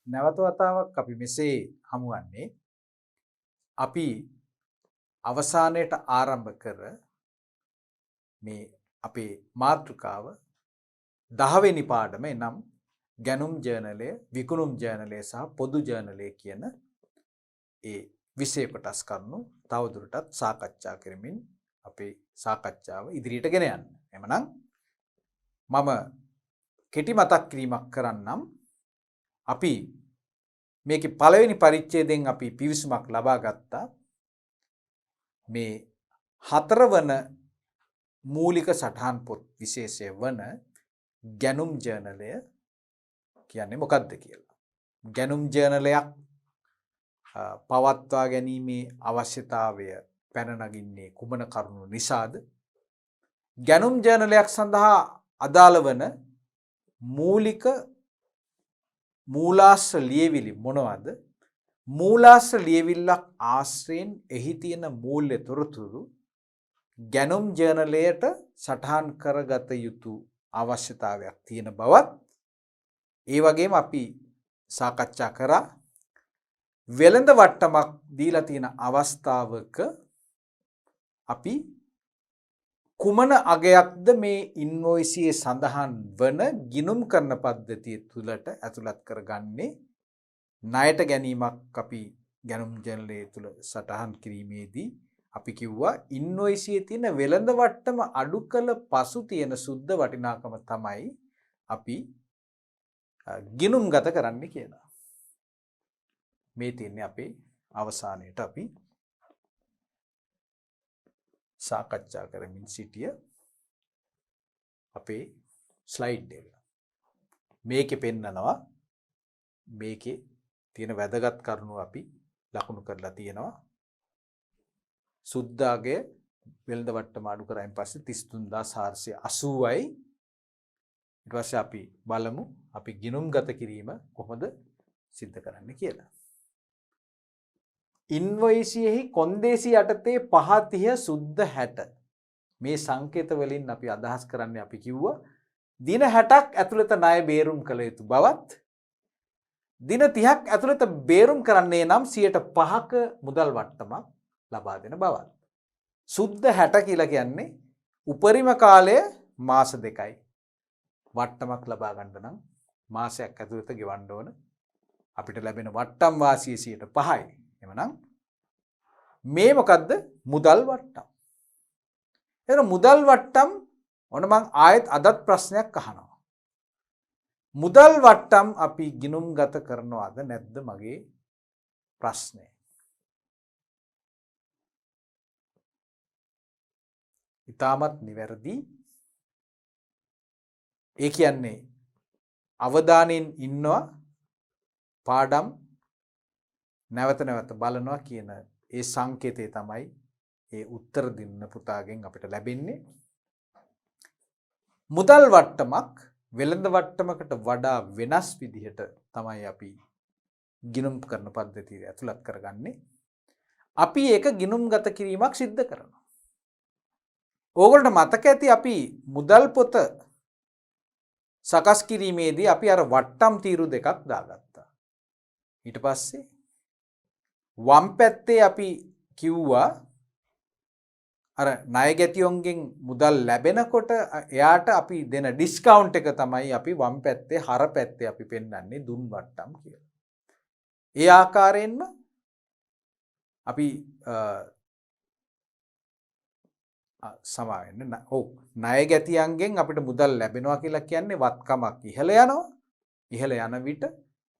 නැවත වතාවක් අපි මෙසේ හමුවන්නේ අපි අවසානයේට ආරම්භ කර මේ අපේ මාතෘකාව 10 වෙනි පාඩම එනම් ගැනුම් ජර්නලය, විකුණුම් ජර්නලය සහ පොදු ජර්නලය කියන ඒ විෂය කොටස් කරුණු තවදුරටත් සාකච්ඡා කරමින් අපේ සාකච්ඡාව ඉදිරියට ගෙන යන්න. එhmenan මම කෙටි මතක් කිරීමක් කරන්නම්. අපි මේකේ පළවෙනි පරිච්ඡේදයෙන් අපි පිවිසුමක් ලබා ගත්තා. මේ හතරවන මූලික සටහන් පොත් විශේෂය වන ගැනුම් ජර්නලය කියන්නේ මොකක්ද කියලා. ගැනුම් ජර්නලයක් පවත්වා ගැනීමේ අවශ්‍යතාවය පැන නගින්නේ කුමන කරුණු නිසාද? ගැනුම් ජර්නලයක් සඳහා අදාළ වන මූලාශ්‍ර ලියවිලි මොනවද? මූලාශ්‍ර ලියවිල්ලක් ආශ්‍රයෙන් එහි තියෙන මූල්‍ය තොරතුරු ගැනුම් ජර්නලයට සටහන් කරගත යුතු අවශ්‍යතාවයක් තියෙන බවත් ඒ වගේම අපි සාකච්ඡා කරා වෙළඳ වට්ටමක් දීලා තියෙන අවස්ථාවක අපි කුමන අගයක්ද මේ ඉන්වොයිසියේ සඳහන් වන ගිණුම් කරන පද්ධතිය තුළට ඇතුළත් කරගන්නේ ණයට ගැනීමක් අපි ගැනුම් ජර්නලයේ තුල සටහන් කිරීමේදී අපි කිව්වා ඉන්වොයිසියේ තියෙන වෙළඳ වට්ටම අඩු කළ පසු තියෙන සුද්ධ වටිනාකම තමයි අපි ගිණුම්ගත කරන්න කියලා. මේ තියන්නේ අපේ අවසානයේට අපි සාකච්ඡා කරමින් සිටිය අපේ ස්ලයිඩ් එක. මේකේ පෙන්නනවා මේකේ තියෙන වැදගත් කරුණු අපි ලකුණු කරලා තියෙනවා. සුද්ධාගේ වෙළඳ වට්ටම අඩු කරායින් පස්සේ 33480යි. ඊට පස්සේ අපි බලමු අපි ගිණුම්ගත කිරීම කොහොමද සිද්ධ කරන්න කියලා. ඉන්වොයිසියෙහි කොන්දේසි යටතේ 530 සුද්ධ 60 මේ සංකේත වලින් අපි අදහස් කරන්නේ අපි කිව්වා දින 60ක් ඇතුළත ණය බේරුම් කළ යුතු බවත් දින 30ක් ඇතුළත බේරුම් කරන්නේ නම් 5%ක මුදල් වට්ටමක් ලබා දෙන බවත්. සුද්ධ 60 කියලා කියන්නේ උපරිම කාලය මාස 2යි. වට්ටමක් ලබා ගන්න නම් මාසයක් ඇතුළත ගෙවන්න ඕන. අපිට ලැබෙන වට්ටම් වාසිය 5%යි. එමනම් මේ මොකද්ද? මුදල් වට්ටම්. එහෙනම් මුදල් වට්ටම් ඔන්න මං ආයෙත් අදත් ප්‍රශ්නයක් අහනවා. මුදල් වට්ටම් අපි ගිණුම්ගත කරනවද නැද්ද මගේ ප්‍රශ්නය. ඉතාමත් නිවැරදි. ඒ කියන්නේ අවධානයෙන් ඉන්නවා පාඩම් නැවත නැවත බලනවා කියන ඒ සංකේතය තමයි ඒ උත්තර දෙන්න පුතාගෙන් අපිට ලැබෙන්නේ. මුදල් වට්ටමක් වෙළඳ වට්ටමකට වඩා වෙනස් විදිහට තමයි අපි ගිණුම් කරන පද්ධතිය ඇතුළත් කරගන්නේ. අපි ඒක ගිණුම්ගත කිරීමක් සිද්ධ කරනවා. ඕගොල්ලන්ට මතක ඇති අපි මුදල් පොත සකස් කිරීමේදී අපි අර වට්ටම් තීරු දෙකක් දාගත්තා. ඊට පස්සේ වම් පැත්තේ අපි කිව්වා අර ණයගැතියොන්ගෙන් මුදල් ලැබෙනකොට එයාට අපි දෙන ඩිස්කවුන්ට් එක තමයි අපි වම් පැත්තේ හර පැත්තේ අපි පෙන්වන්නේ දුන් වට්ටම් කියලා. ඒ ආකාරයෙන්ම අපි සමාවෙන්න ණයගැතියන්ගෙන් අපිට මුදල් ලැබෙනවා කියලා කියන්නේ වත්කමක් ඉහළ යනවා. ඉහළ යන විට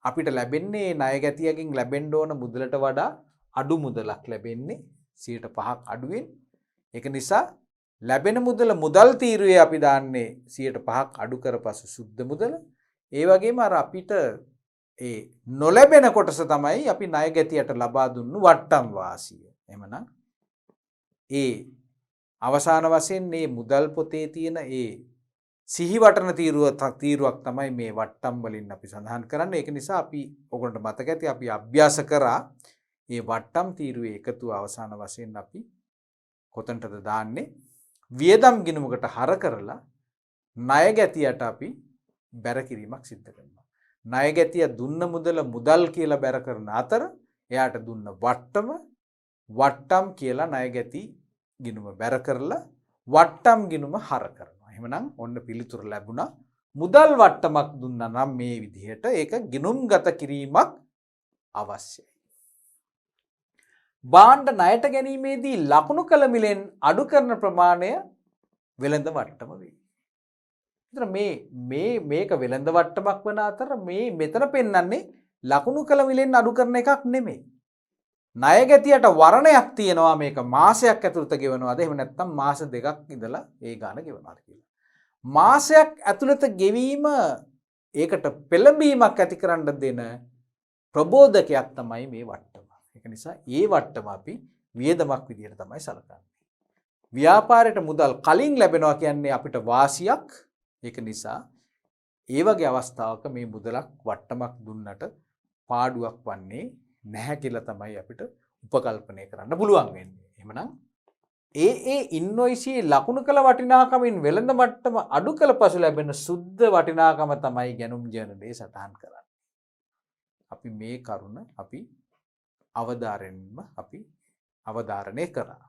අපිට ලැබෙන්නේ ණයගැතියගෙන් ලැබෙන්න ඕන මුදලට වඩා අඩු මුදලක් ලැබෙන්නේ 5%ක් අඩුවෙන්. ඒක නිසා ලැබෙන මුදල් තීරුවේ අපි දාන්නේ 5%ක් අඩු කරපසු සුද්ධ මුදල. ඒ වගේම අර අපිට ඒ නොලැබෙන කොටස තමයි අපි ණයගැතියට ලබා දුන්නු වට්ටම් වාසිය. එහෙමනම් ඒ අවසාන වශයෙන් මේ මුදල් පොතේ තියෙන ඒ සිහිවටන තීරුවක් තමයි මේ වට්ටම් වලින් අපි සඳහන් කරන්නේ. ඒක නිසා අපි ඔයගොල්ලන්ට මතක ඇති අපි අභ්‍යාස කරා මේ වට්ටම් තීරුවේ එකතුව අවසාන වශයෙන් අපි කොතනටද දාන්නේ වියදම් ගිණුමකට හර කරලා ණය ගැතියට අපි බැර කිරීමක් සිද්ධ කරනවා. ණය ගැතිය දුන්න මුදල මුදල් කියලා බැර කරන අතර එයාට දුන්න වට්ටම් කියලා ණය ගැති ගිණුම බැර කරලා වට්ටම් ගිණුම හර කරනවා. එහෙමනම් ඔන්න පිළිතුර ලැබුණා. මුදල් වට්ටමක් දුන්නා නම් මේ විදිහට ඒක ගිණුම්ගත කිරීමක් අවශ්‍යයි. භාණ්ඩ ණයට ගැනීමේදී ලකුණු කළ මිලෙන් අඩු කරන ප්‍රමාණය වෙළඳ වට්ටම වේ. එතන මේක වෙළඳ වට්ටමක් වන අතර මෙතන පෙන්වන්නේ ලකුණු කළ මිලෙන් අඩු කරන එකක් නෙමෙයි. ණය ගැතියට වරණයක් තියෙනවා මේක මාසයක් ඇතුළත ගෙවනවාද එහෙම නැත්නම් මාස දෙකක් ඉඳලා ඒ ගාන ගෙවනවාද කියලා. මාසයක් ඇතුළත ගෙවීම ඒකට පෙළඹීමක් ඇති කරන්න දෙන ප්‍රබෝධකයක් තමයි මේ වට්ටම. ඒක නිසා ඒ වට්ටම අපි වියදමක් විදිහට තමයි සලකන්නේ. ව්‍යාපාරයට මුදල් කලින් ලැබෙනවා කියන්නේ අපිට වාසියක්. ඒක නිසා ඒ වගේ අවස්ථාවක මේ මුදලක් වට්ටමක් දුන්නට පාඩුවක් වන්නේ නැහැ කියලා තමයි අපිට උපකල්පනය කරන්න පුළුවන් වෙන්නේ. එහෙමනම් ඉන්වොයිසියේ ලකුණු කළ වටිනාකමින් වෙළඳ මට්ටම අඩු කළ පසු ලැබෙන සුද්ධ වටිනාකම තමයි ගැනුම් ජර්නලයේ සටහන් කරන්නේ. අපි මේ කරුණ අපි අවධාරණය කරා.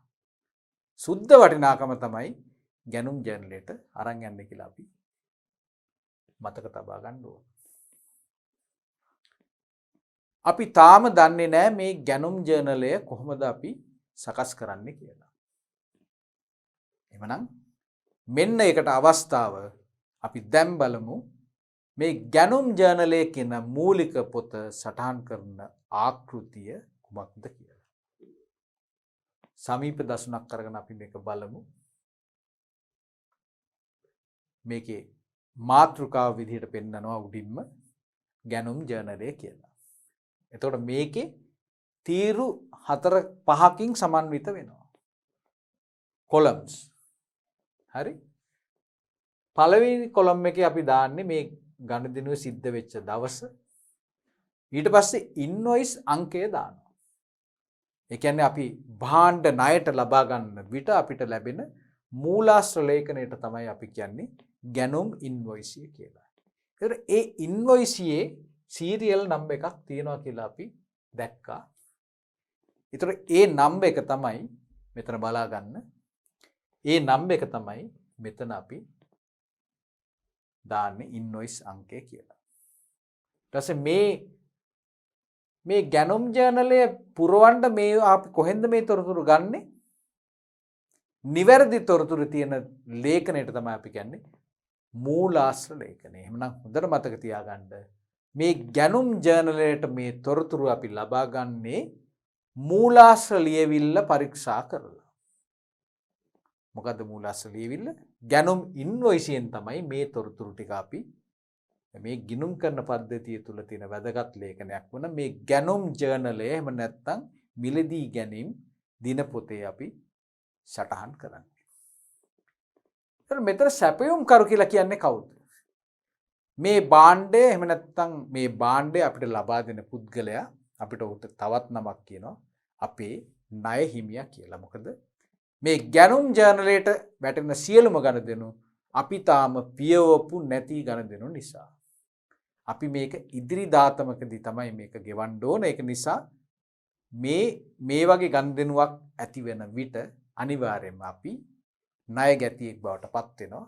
සුද්ධ වටිනාකම තමයි ගැනුම් ජර්නලයට අරන් යන්නේ කියලා අපි මතක තබා ගන්න ඕන. අපි තාම දන්නේ නැහැ මේ ගැනුම් ජර්නලය කොහොමද අපි සකස් කරන්නේ කියලා. එhmenan මෙන්න ඒකට අවස්ථාව අපි දැන් බලමු මේ ගැනුම් ජර්නලයේ කියන මූලික පොත සටහන් කරන ආකෘතිය කුමක්ද කියලා. සමීප දසුනක් කරගෙන අපි මේක බලමු. මේකේ මාතෘකාව විදිහට පෙන්නනවා උඩින්ම ගැනුම් ජර්නලය කියලා. එතකොට මේකේ තීරු 4-5කින් සමන්විත වෙනවා. කොලම්ස්. හරි? පළවෙනි කොලම් එකේ අපි දාන්නේ මේ ගනුදෙනුව සිද්ධ වෙච්ච දවස. ඊට පස්සේ ඉන්වොයිස් අංකය දානවා. ඒ කියන්නේ අපි භාණ්ඩ ණයට ලබා ගන්න විට අපිට ලැබෙන මූලාශ්‍ර ලේඛනයට තමයි අපි කියන්නේ ගැනුම් ඉන්වොයිසිය කියලා. ඒතර ඒ ඉන්වොයිසියේ සීරියල් නම්බර් එකක් තියෙනවා කියලා අපි දැක්කා. ඒතර ඒ නම්බර් එක තමයි මෙතන බලා ගන්න. ඒ නම්බර් එක තමයි මෙතන අපි දාන්නේ ඉන්වොයිස් අංකය කියලා. ඊට පස්සේ මේ ගැනුම් ජර්නලය පුරවන්න මේ අපි කොහෙන්ද මේ තොරතුරු ගන්නෙ? නිවැරදි තොරතුරු තියෙන ලේඛනයට තමයි අපි කියන්නේ මූලාශ්‍ර ලේඛනය. එහෙනම් හොඳට මතක තියාගන්න මේ ගැනුම් ජර්නලයට මේ තොරතුරු අපි ලබා ගන්නේ මූලාශ්‍ර ලියවිල්ල පරීක්ෂා කරලා. මොකද්ද මූලාශ්‍ර ලියවිල්ල? ගැනුම් ඉන්වොයිසියෙන් තමයි මේ තොරතුරු ටික අපි මේ ගිණුම් කරන පද්ධතිය තුල තියෙන වැදගත් ලේඛනයක් වන මේ ගැනුම් ජර්නලය එහෙම නැත්නම් මිලදී ගැනීම දිනපොතේ අපි සටහන් කරන්නේ. ඒතර මෙතන සැපයුම් කරු කියලා කියන්නේ කවුද? මේ භාණ්ඩය එහෙම නැත්නම් මේ භාණ්ඩය අපිට ලබා දෙන පුද්ගලයා අපිට උට තවත් නමක් කියනවා අපේ ණය හිමියා කියලා. මොකද මේ ගැනුම් ජර්නලයට වැටෙන සියලුම ගනුදෙනු අපි තාම පියවපු නැති ගනුදෙනු නිසා අපි මේක ඉදිරි දාතමකදී තමයි මේක ගෙවන්න ඕන. ඒක නිසා මේ වගේ ගනුදෙනුවක් ඇති වෙන විට අනිවාර්යයෙන්ම අපි ණය ගැතියෙක් බවට පත් වෙනවා.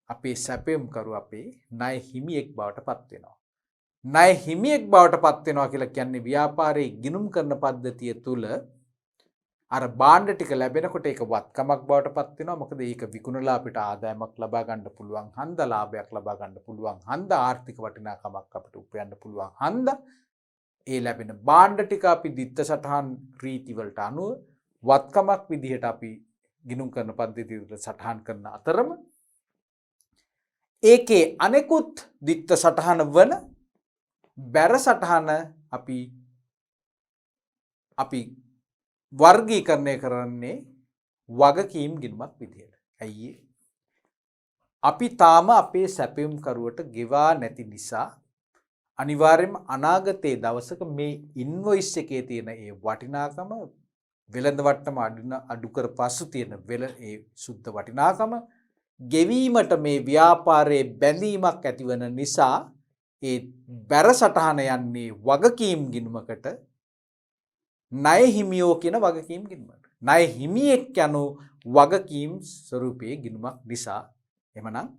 අපේ සැපයුම් කරු අපේ ණය හිමියෙක් බවට පත් වෙනවා. ණය හිමියෙක් බවට පත් වෙනවා කියලා කියන්නේ ව්‍යාපාරයේ ගිණුම් කරන පද්ධතිය තුල අර භාණ්ඩ ටික ලැබෙනකොට ඒක වත්කමක් බවට පත් වෙනවා. මොකද ඒක විකුණලා අපිට ආදායමක් ලබා ගන්න පුළුවන් හන්ද ලාභයක් ලබා ගන්න පුළුවන් හන්ද ආර්ථික වටිනාකමක් අපිට උපයන්න පුළුවන් හන්ද ඒ ලැබෙන භාණ්ඩ ටික අපි දිත්ත සටහන් රීති වලට අනුව වත්කමක් විදිහට අපි ගිණුම් කරන පද්ධතිය වල සටහන් කරන අතරම ඒකේ අනෙකුත් දිත්ත සටහන වන බැර සටහන අපි වර්ගීකරණය කරන්නේ වගකීම් ගිණුමක් විදිහට. ඇයි අපි තාම අපේ සැපයුම් කරුවට ගෙවා නැති නිසා අනිවාර්යයෙන්ම අනාගතයේ දවසක මේ ඉන්වොයිස් එකේ තියෙන ඒ වටිනාකම වෙළඳ වට්ටම අඩු කර පසු තියෙන ඒ සුද්ධ වටිනාකම ගෙවීමට මේ ව්‍යාපාරයේ බැඳීමක් ඇතිවන නිසා ඒ බැර සටහන යන්නේ වගකීම් ගිණුමකට ණය හිමියෝ කියන වගකීම් ගිණුමකට. ණය හිමියෙක් යනු වගකීම් ස්වරූපයේ ගිණුමක් නිසා එමනම්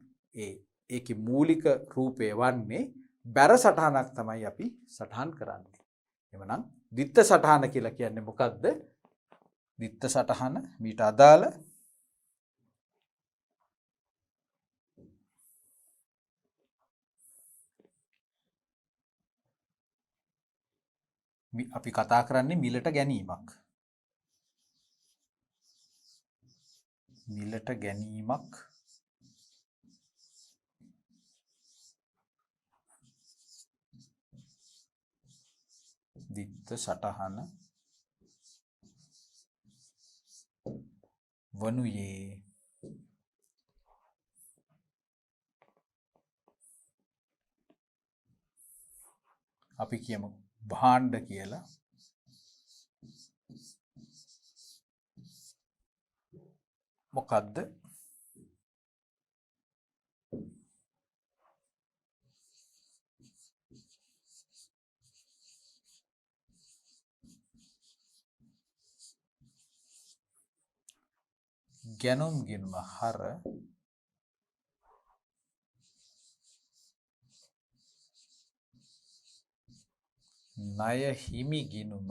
ඒකේ මූලික රූපය වන්නේ බැර සටහනක් තමයි අපි සටහන් කරන්නේ. එමනම් ද්විත්ව සටහන කියලා කියන්නේ මොකක්ද? ද්විත්ව සටහන මීට අදාළ අපි කතා කරන්නේ මිලට ගැනීමක්. මිලට ගැනීමක් ද්විත්ව සටහන වනුයේ අපි කියමු භාණ්ඩ කියලා. මොකද්ද? ගැනුම් ගිණුම හර ණය හිමි ගිණුම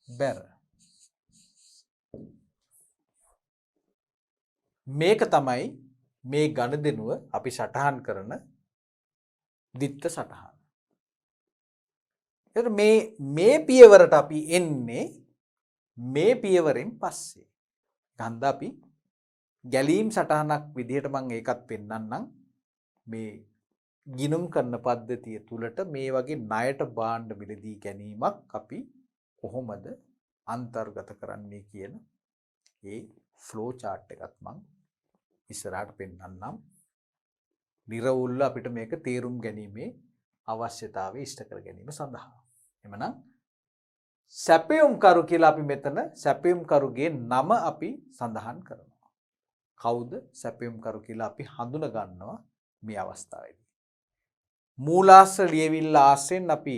බැර. මේක තමයි මේ ගනුදෙනුව අපි සටහන් කරන ද්විත්ව සටහන. එතකොට මේ පියවරට අපි එන්නේ මේ පියවරෙන් පස්සේ. ගන්ධ අපි ගැලීම් සටහනක් විදිහට මම ඒකත් පෙන්නන්නම්. මේ ගිණුම් කරන පද්ධතිය තුලට මේ වගේ ණයට භාණ්ඩ මිලදී ගැනීමක් අපි කොහොමද අන්තර්ගත කරන්නේ කියන ඒ ෆ්ලෝ chart එකත් මම ඉස්සරහට පෙන්නන්නම්. නිරවුල්ව අපිට මේක තේරුම් ගැනීමේ අවශ්‍යතාවය ඉෂ්ට කර ගැනීම සඳහා. එමනම් සැපයුම්කරු කියලා අපි මෙතන සැපයුම්කරුගේ නම අපි සඳහන් කරනවා. කවුද සැපයුම්කරු කියලා අපි හඳුන ගන්නවා මේ අවස්ථාවේදී. මූලාශ්‍ර ලියවිල්ල ආශ්‍රයෙන් අපි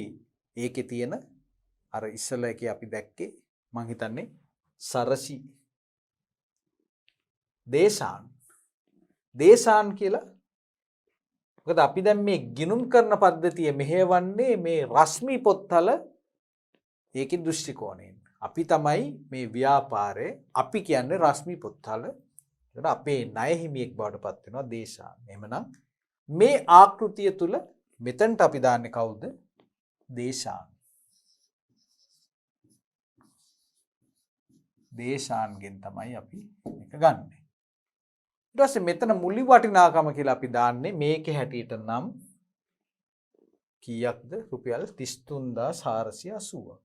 ඒකේ තියෙන අර ඉස්සල එකේ අපි දැක්කේ මං හිතන්නේ සරසි දේශාන් කියලා. මොකද අපි දැන් මේ ගිණුම් කරන පද්ධතිය මෙහෙවන්නේ මේ රශ්මි පොත්වල ඒකේ දෘෂ්ටි කෝණයෙන්. අපි තමයි මේ ව්‍යාපාරේ අපි කියන්නේ රශ්මි පොත්වල. ඒකට අපේ ණය හිමියෙක් බවට පත් වෙනවා දේශාන්. එහෙමනම් මේ ආකෘතිය තුල මෙතනට අපි දාන්නේ කවුද? දේශාන්. දේශාන්ගෙන් තමයි අපි මේක ගන්නෙ. ඊට පස්සේ මෙතන මුලි වටිනාකම කියලා අපි දාන්නේ මේකේ හැටියට නම් කීයක්ද? රුපියල් 33480ක්.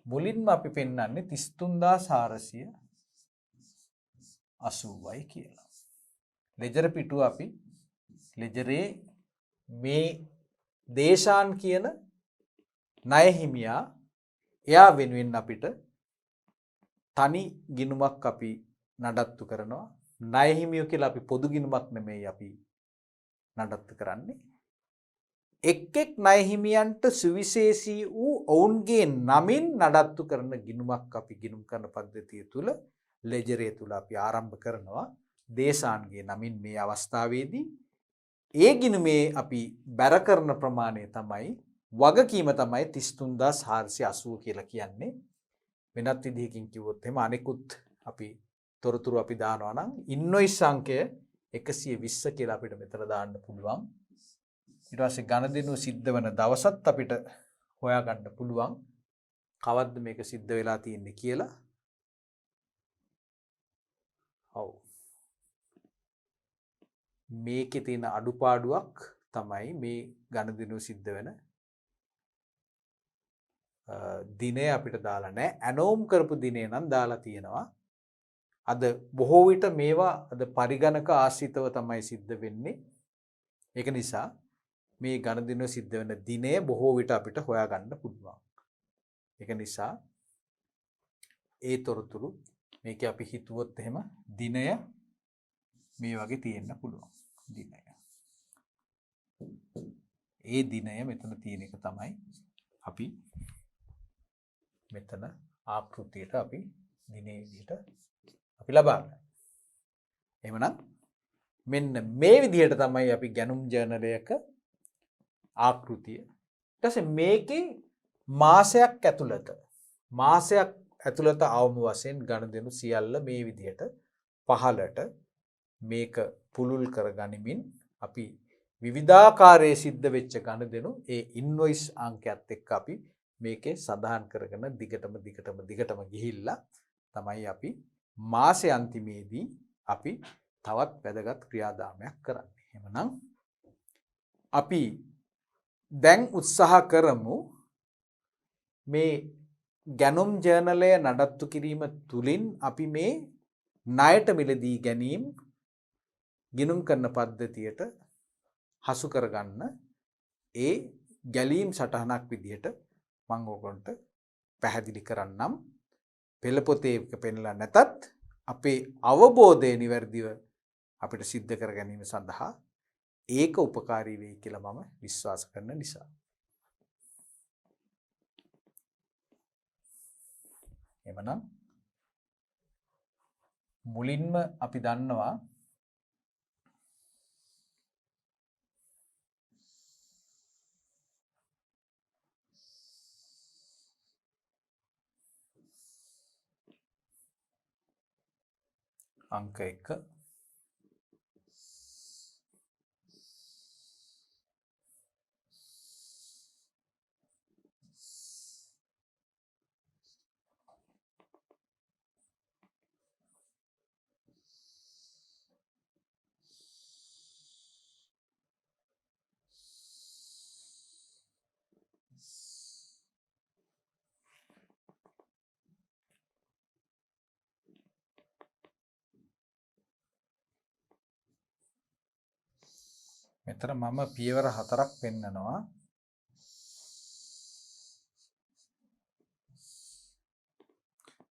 මුලින්ම අපි පෙන්වන්නේ 33480යි කියලා. ලෙජර් පිටුව අපි ලෙජරේ මේ දේශාන් කියන ණය හිමියා එයා වෙනුවෙන් අපිට තනි ගිණුමක් අපි නඩත්තු කරනවා. ණය හිමියෝ කියලා අපි පොදු ගිණුමක් නෙමෙයි අපි නඩත්තු කරන්නේ. එක් එක් ණය හිමියන්ට සුවිශේෂී වූ ඔවුන්ගේ නමින් නඩත්තු කරන ගිණුමක් අපි ගිණුම් කරන පද්ධතිය තුල ලෙජරේ තුල අපි ආරම්භ කරනවා දේශාන්ගේ නමින් මේ අවස්ථාවේදී. ඒ ගිණුමේ අපි බැර කරන ප්‍රමාණය තමයි වගකීම තමයි 33480 කියලා කියන්නේ. වෙනත් විදිහකින් කිව්වොත් එහෙම අනෙකුත් අපි තොරතුරු අපි දානවා නම් ඉන්වොයිස් අංකය 120 කියලා අපිට මෙතන දාන්න පුළුවන්. ඊට පස්සේ ගණදෙනුව සිද්ධ වෙන දවසත් අපිට හොයාගන්න පුළුවන් කවද්ද මේක සිද්ධ වෙලා තියෙන්නේ කියලා. ඔව්. මේකේ තියෙන අඩුපාඩුවක් තමයි මේ ගණදෙනුව සිද්ධ වෙන දිනය අපිට දාලා නැහැ. ඇනෝම් කරපු දිනේ නම් දාලා තියෙනවා. අද බොහෝ විට මේවා අද පරිගණක ආශ්‍රිතව තමයි සිද්ධ වෙන්නේ. ඒක නිසා මේ ගණදිනුව සිද්ධ වෙන දිනය බොහෝ විට අපිට හොයාගන්න පුළුවන්. ඒක නිසා ඒ තොරතුරු මේක අපි හිතුවොත් එහෙම දිනය මේ වගේ තියෙන්න පුළුවන් දිනය. ඒ දිනය මෙතන තියෙන එක තමයි අපි මෙතන ආකෘතියට අපි දිනේ විදිහට අපි ලබා ගන්න. එහෙමනම් මෙන්න මේ විදිහට තමයි අපි ගැනුම් ජර්නලයක ආකෘතිය. ඊට පස්සේ මේකේ මාසයක් ඇතුළත අවම වශයෙන් ගනුදෙනු සියල්ල මේ විදිහට පහළට මේක පුළුල් කරගනිමින් අපි විවිධාකාරයේ සිද්ධ වෙච්ච ගනුදෙනු ඒ ඉන්වොයිස් අංකයත් එක්ක අපි මේකේ සඳහන් කරගෙන දිගටම ගිහිල්ලා තමයි අපි මාසේ අන්තිමේදී අපි තවත් වැදගත් ක්‍රියාදාමයක් කරන්නේ. එහෙමනම් අපි දැන් උත්සාහ කරමු මේ ගැනුම් ජර්නලය නඩත්තු කිරීම තුලින් අපි මේ ණයට මිලදී ගැනීම ගිණුම් කරන පද්ධතියට හසු කරගන්න ඒ ගැලීම් සටහනක් විදිහට මම ඕගොල්ලන්ට පැහැදිලි කරන්නම්. පෙළපොතේ පෙන්නලා නැතත් අපේ අවබෝධය නිවැරදිව අපිට සිද්ධ කර ගැනීම සඳහා ඒක උපකාරී වෙයි කියලා මම විශ්වාස කරන නිසා. එමනම් මුලින්ම අපි දන්නවා අංක 1 මෙතන මම පියවර 4ක් පෙන්නනවා.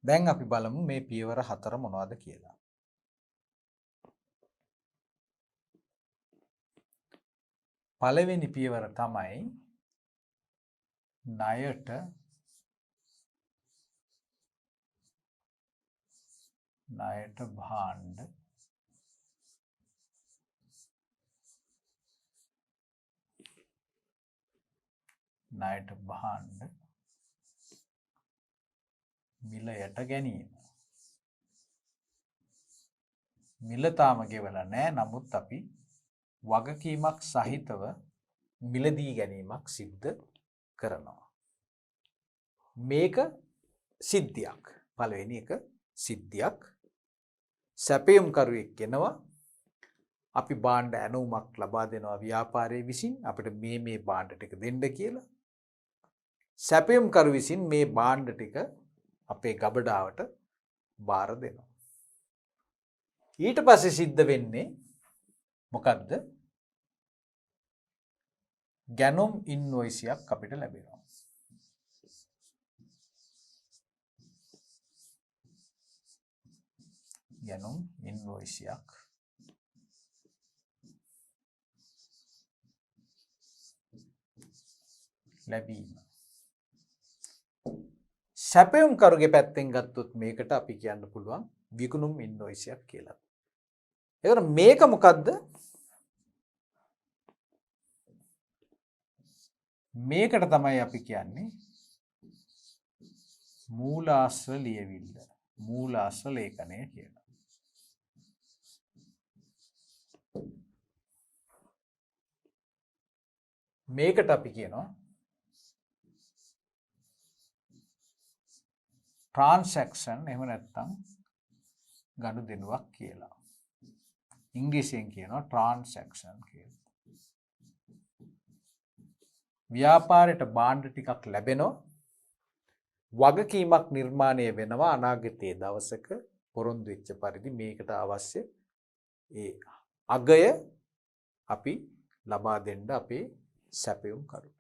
දැන් අපි බලමු මේ පියවර 4 මොනවද කියලා. පළවෙනි පියවර තමයි ණයට භාණ්ඩ මිලයට ගැනීම. මිල තාම ගෙවලා නැහැ. නමුත් අපි වගකීමක් සහිතව මිලදී ගැනීමක් සිද්ධ කරනවා. මේක සිද්ධියක්. පළවෙනි එක සිද්ධියක්. සැපයුම් කරුවෙක් කෙනවා අපි භාණ්ඩ ඇණවුමක් ලබා දෙනවා ව්‍යාපාරයේ විසින් අපිට මේ භාණ්ඩ ටික දෙන්න කියලා. සැපයුම් කරු විසින් මේ භාණ්ඩ ටික අපේ ගබඩාවට බාර දෙනවා. ඊට පස්සේ සිද්ධ වෙන්නේ මොකද්ද? ගැනුම් ඉන්වොයිසයක් අපිට ලැබෙනවා. ගැනුම් ඉන්වොයිසයක් ලැබීම. සැපයුම් කරුගේ පැත්තෙන් ගත්තොත් මේකට අපි කියන්න පුළුවන් විකුණුම් ඉන්වොයිසයක් කියලා. ඒතර මේක මොකද්ද? මේකට තමයි අපි කියන්නේ මූලාශ්‍ර ලියවිල්ල, මූලාශ්‍ර ලේඛනය කියලා. මේකට අපි කියනවා transaction එහෙම නැත්නම් ගනුදෙනුවක් කියලා. ඉංග්‍රීසියෙන් කියනවා transaction කියලා. ව්‍යාපාරයට භාණ්ඩ ටිකක් ලැබෙනවා. වගකීමක් නිර්මාණය වෙනවා අනාගතයේ දවසක පොරොන්දු වෙච්ච පරිදි මේකට අවශ්‍ය ඒ අගය අපි ලබා දෙන්න අපේ සැපයුම් කරුට.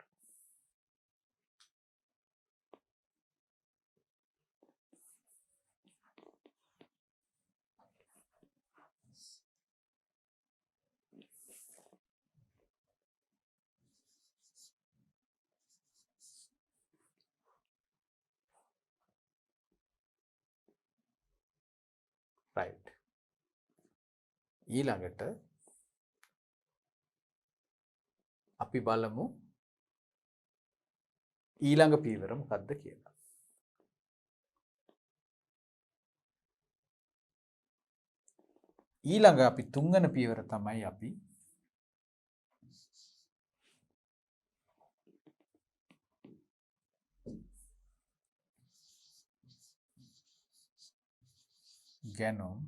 ඊළඟට අපි බලමු ඊළඟ පියවර මොකක්ද කියලා. ඊළඟ අපි තුන්වන පියවර තමයි අපි ගැනුම්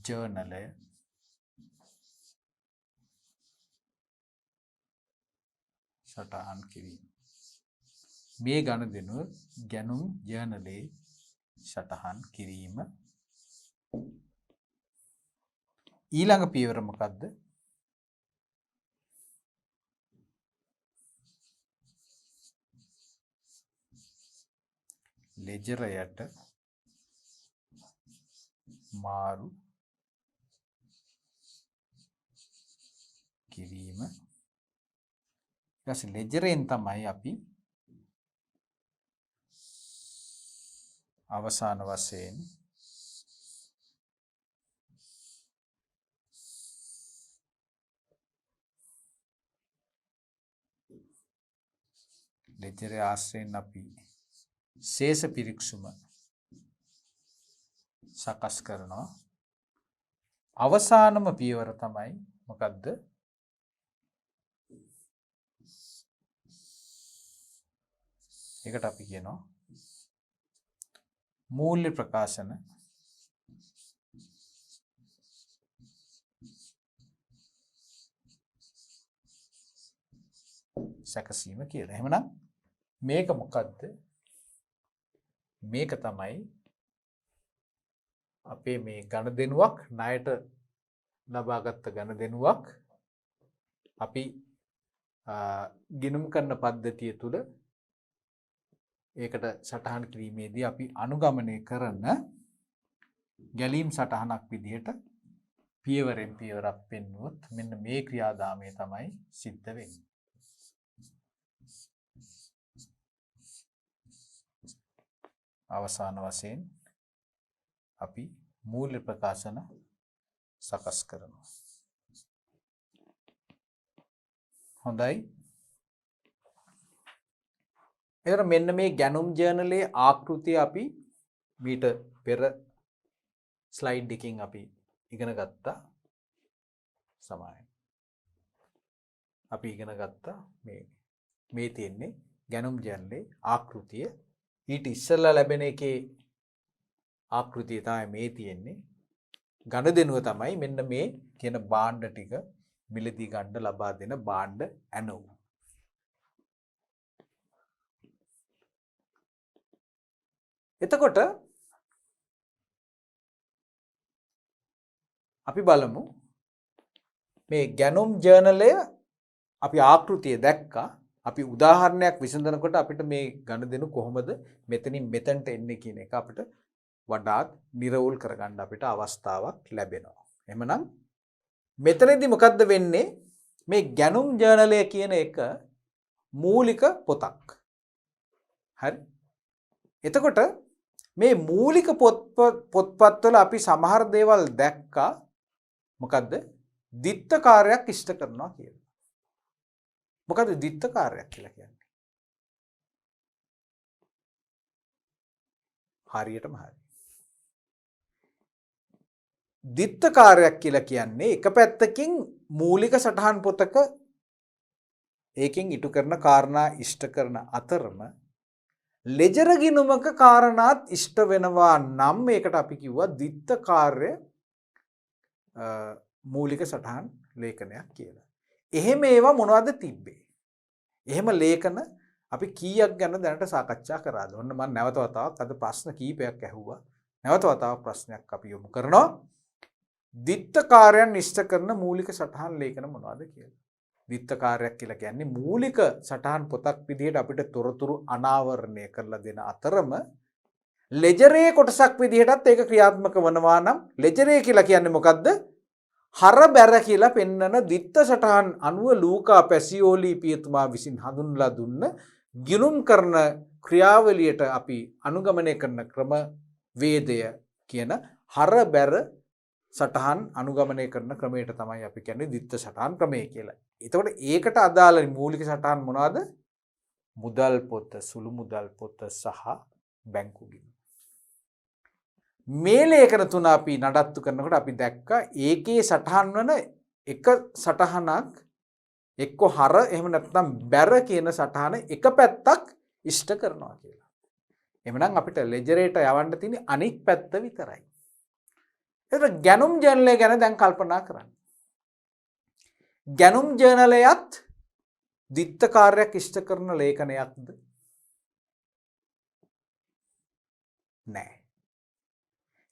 ජර්නලය සටහන් කිරීම. මේ ගනුදෙනුව ගැනුම් ජර්නලයේ සටහන් කිරීම. ඊළඟ පියවර මොකක්ද? ලෙජරයට මාරු කිරීම. ඊට ලෙජරෙන් තමයි අපි අවසාන වශයෙන් ලෙජරේ ආශ්‍රයෙන් අපි ශේෂ පිරික්සුම සකස් කරනවා. අවසානම පියවර තමයි මොකද්ද? ඒකට අපි කියනවා මූල්‍ය ප්‍රකාශන සැකසීම කියලා. එහෙමනම් මේක මොකද්ද? මේක තමයි අපේ මේ ගනුදෙනුවක්, ණයට ලබාගත් ගනුදෙනුවක් අපි ගිණුම් කරන පද්ධතිය තුළ ඒකට සටහන් කිරීමේදී අපි අනුගමනය කරන ගැලීම් සටහනක් විදිහට පියවරෙන් පියවරක් පෙන්වුවොත් මෙන්න මේ ක්‍රියාදාමය තමයි සිද්ධ වෙන්නේ. අවසාන වශයෙන් අපි මූල්‍ය ප්‍රකාශන සකස් කරනවා. හොඳයි. එතකොට මෙන්න මේ ගැනුම් ජර්නලයේ ආකෘතිය අපි මීට පෙර ස්ලයිඩ් එකකින් අපි ඉගෙන ගත්තා. සමානයි. අපි ඉගෙන ගත්තා මේ තියෙන්නේ ගැනුම් ජර්නලයේ ආකෘතිය. ඊට ඉස්සෙල්ලා ලැබෙන එකේ ආකෘතිය තමයි මේ තියෙන්නේ. ගනුදෙනුව තමයි මෙන්න මේ කියන භාණ්ඩ ටික මිලදී ගන්න ලබා දෙන භාණ්ඩ ඇණවුම. එතකොට අපි බලමු මේ ගැනුම් ජර්නලය අපි ආකෘතිය දැක්කා. අපි උදාහරණයක් විසඳනකොට අපිට මේ ගනුදෙනු කොහොමද මෙතනින් මෙතනට එන්නේ කියන එක අපිට වඩාත් නිර්වුල් කරගන්න අපිට අවස්ථාවක් ලැබෙනවා. එහෙමනම් මෙතනදී මොකද්ද වෙන්නේ? මේ ගැනුම් ජර්නලය කියන එක මූලික පොතක්. හරි. එතකොට මේ මූලික පොත්පත්වල අපි සමහර දේවල් දැක්කා. මොකද්ද? දිත්ත කාර්යයක් ඉෂ්ට කරනවා කියලා. මොකද්ද දිත්ත කාර්යයක් කියලා කියන්නේ? හරියටම හරි. දිත්ත කාර්යයක් කියලා කියන්නේ එක පැත්තකින් මූලික සටහන් පොතක ඒකෙන් ඉටු කරන කාරණා ඉෂ්ට කරන අතරම ලෙජර ගිණුමක කාරණාත් ඉෂ්ට වෙනවා නම් මේකට අපි කිව්වා දිත්ත කාර්ය මූලික සටහන් ලේඛනයක් කියලා. එහෙම ඒවා මොනවද තිබ්බේ? එහෙම ලේඛන අපි කීයක් ගැන දැනට සාකච්ඡා කරාද? ඔන්න මම නැවත වතාවක් අද ප්‍රශ්න කීපයක් ඇහුවා. නැවත වතාවක් ප්‍රශ්නයක් අපි යොමු කරනවා. දිත්ත කාර්යයන් ඉෂ්ට කරන මූලික සටහන් ලේඛන මොනවද කියලා. දිත්ත කාර්යයක් කියලා කියන්නේ මූලික සටහන් පොතක් විදිහට අපිට තොරතුරු අනාවරණය කරලා දෙන අතරම ලෙජරේ කොටසක් විදිහටත් ඒක ක්‍රියාත්මක වෙනවා නම් ලෙජරේ කියලා කියන්නේ මොකද්ද? හර බැර කියලා පෙන්වන දිත්ත සටහන් අනුව ලූකා පැසියෝලි පියතුමා විසින් හඳුන්වලා දුන්න ගිණුම් කරන ක්‍රියාවලියට අපි අනුගමනය කරන ක්‍රම වේදය කියන හර බැර සටහන් අනුගමනය කරන ක්‍රමයට තමයි අපි කියන්නේ ද්විත්ව සටහන් ක්‍රමය කියලා. එතකොට ඒකට අදාළ මූලික සටහන් මොනවද? මුදල් පොත, සුළු මුදල් පොත සහ බැංකු ගිණුම. මේ ලේඛන තුන අපි නඩත්තු කරනකොට අපි දැක්කා ඒකේ සටහන් වන එක සටහනක් එක්ක හර එහෙම නැත්නම් බැර කියන සටහන එක පැත්තක් ඉෂ්ට කරනවා කියලා. එහෙනම් අපිට ලෙජරේට යවන්න තියෙන්නේ අනිත් පැත්ත විතරයි. එතකොට ගැනුම් ජර්නලය ගැන දැන් කල්පනා කරන්න. ගැනුම් ජර්නලයත් ද්විත්ව කාර්යයක් ඉෂ්ට කරන ලේඛනයක්ද? නෑ.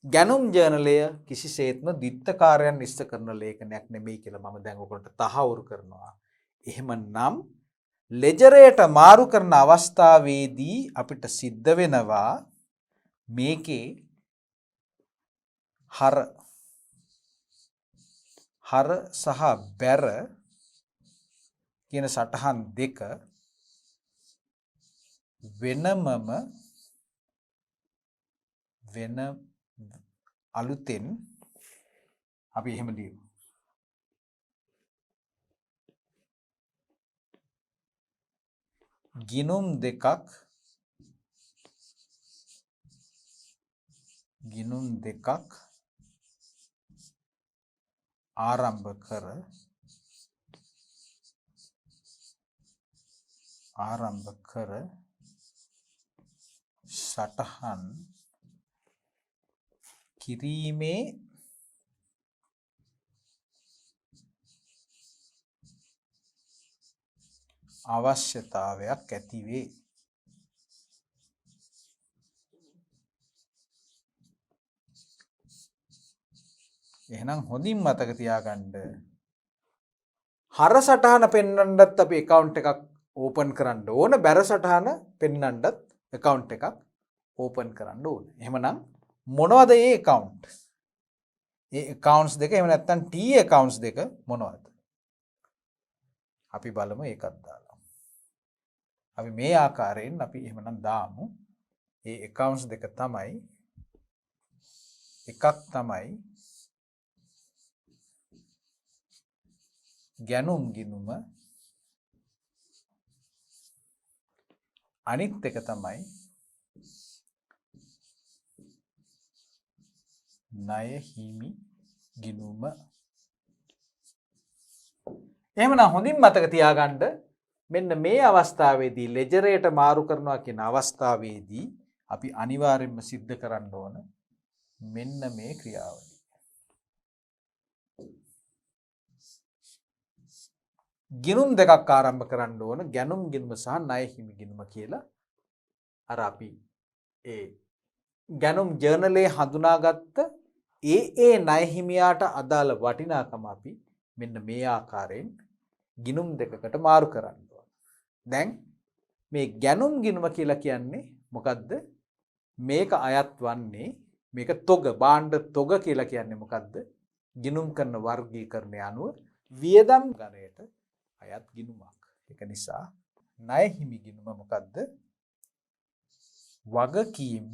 ගැනුම් ජර්නලය කිසිසේත්ම ද්විත්ව කාර්යයන් ඉෂ්ට කරන ලේඛනයක් නෙමෙයි කියලා මම දැන් ඔයගොල්ලන්ට තහවුරු කරනවා. එහෙමනම් ලෙජරයට මාරු කරන අවස්ථාවේදී අපිට සිද්ධ වෙනවා මේකේ හර සහ බැර කියන සටහන් දෙක වෙන අලුතෙන් අපි එහෙම ලියමු. ගිණුම් දෙකක් ආරම්භ කර සටහන් කිරීමේ අවශ්‍යතාවයක් ඇති වේ. එහෙනම් හොඳින් මතක තියාගන්න හර සටහන පෙන්වන්නත් අපි account එකක් open කරන්න ඕන, බැර සටහන පෙන්වන්නත් account එකක් open කරන්න ඕන. එහෙමනම් මොනවද මේ account? මේ accounts දෙක එහෙම නැත්නම් T accounts දෙක මොනවද? අපි බලමු ඒකත් දාලා. අපි මේ ආකාරයෙන් අපි එහෙමනම් දාමු. මේ accounts දෙක තමයි එකක් තමයි ගැනුම් ගිණුම, අනිත් එක තමයි ණය හිමි ගිණුම. එහෙමනම් හොඳින් මතක තියාගන්න මෙන්න මේ අවස්ථාවේදී ලෙජරයට මාරු කරනවා කියන අවස්ථාවේදී අපි අනිවාර්යයෙන්ම සිද්ධ කරන්න ඕන මෙන්න මේ ක්‍රියාවලිය. ගිණුම් දෙකක් ආරම්භ කරන්න ඕන, ගැනුම් ගිණුම සහ ණය හිමි ගිණුම කියලා. අර අපි ඒ ගැනුම් ජර්නලයේ හඳුනාගත්ත ඒ ණය හිමියාට අදාළ වටිනාකම අපි මෙන්න මේ ආකාරයෙන් ගිණුම් දෙකකට මාරු කරන්න ඕන. දැන් මේ ගැනුම් ගිණුම කියලා කියන්නේ මොකද්ද? මේක අයත් වන්නේ මේක තොග, භාණ්ඩ තොග කියලා කියන්නේ මොකද්ද? ගිණුම් කරන වර්ගීකරණය අනුව වියදම් ගණයට අයත් ගිණුමක්. ඒක නිසා ණය හිමි ගිණුම මොකද්ද? වගකීම්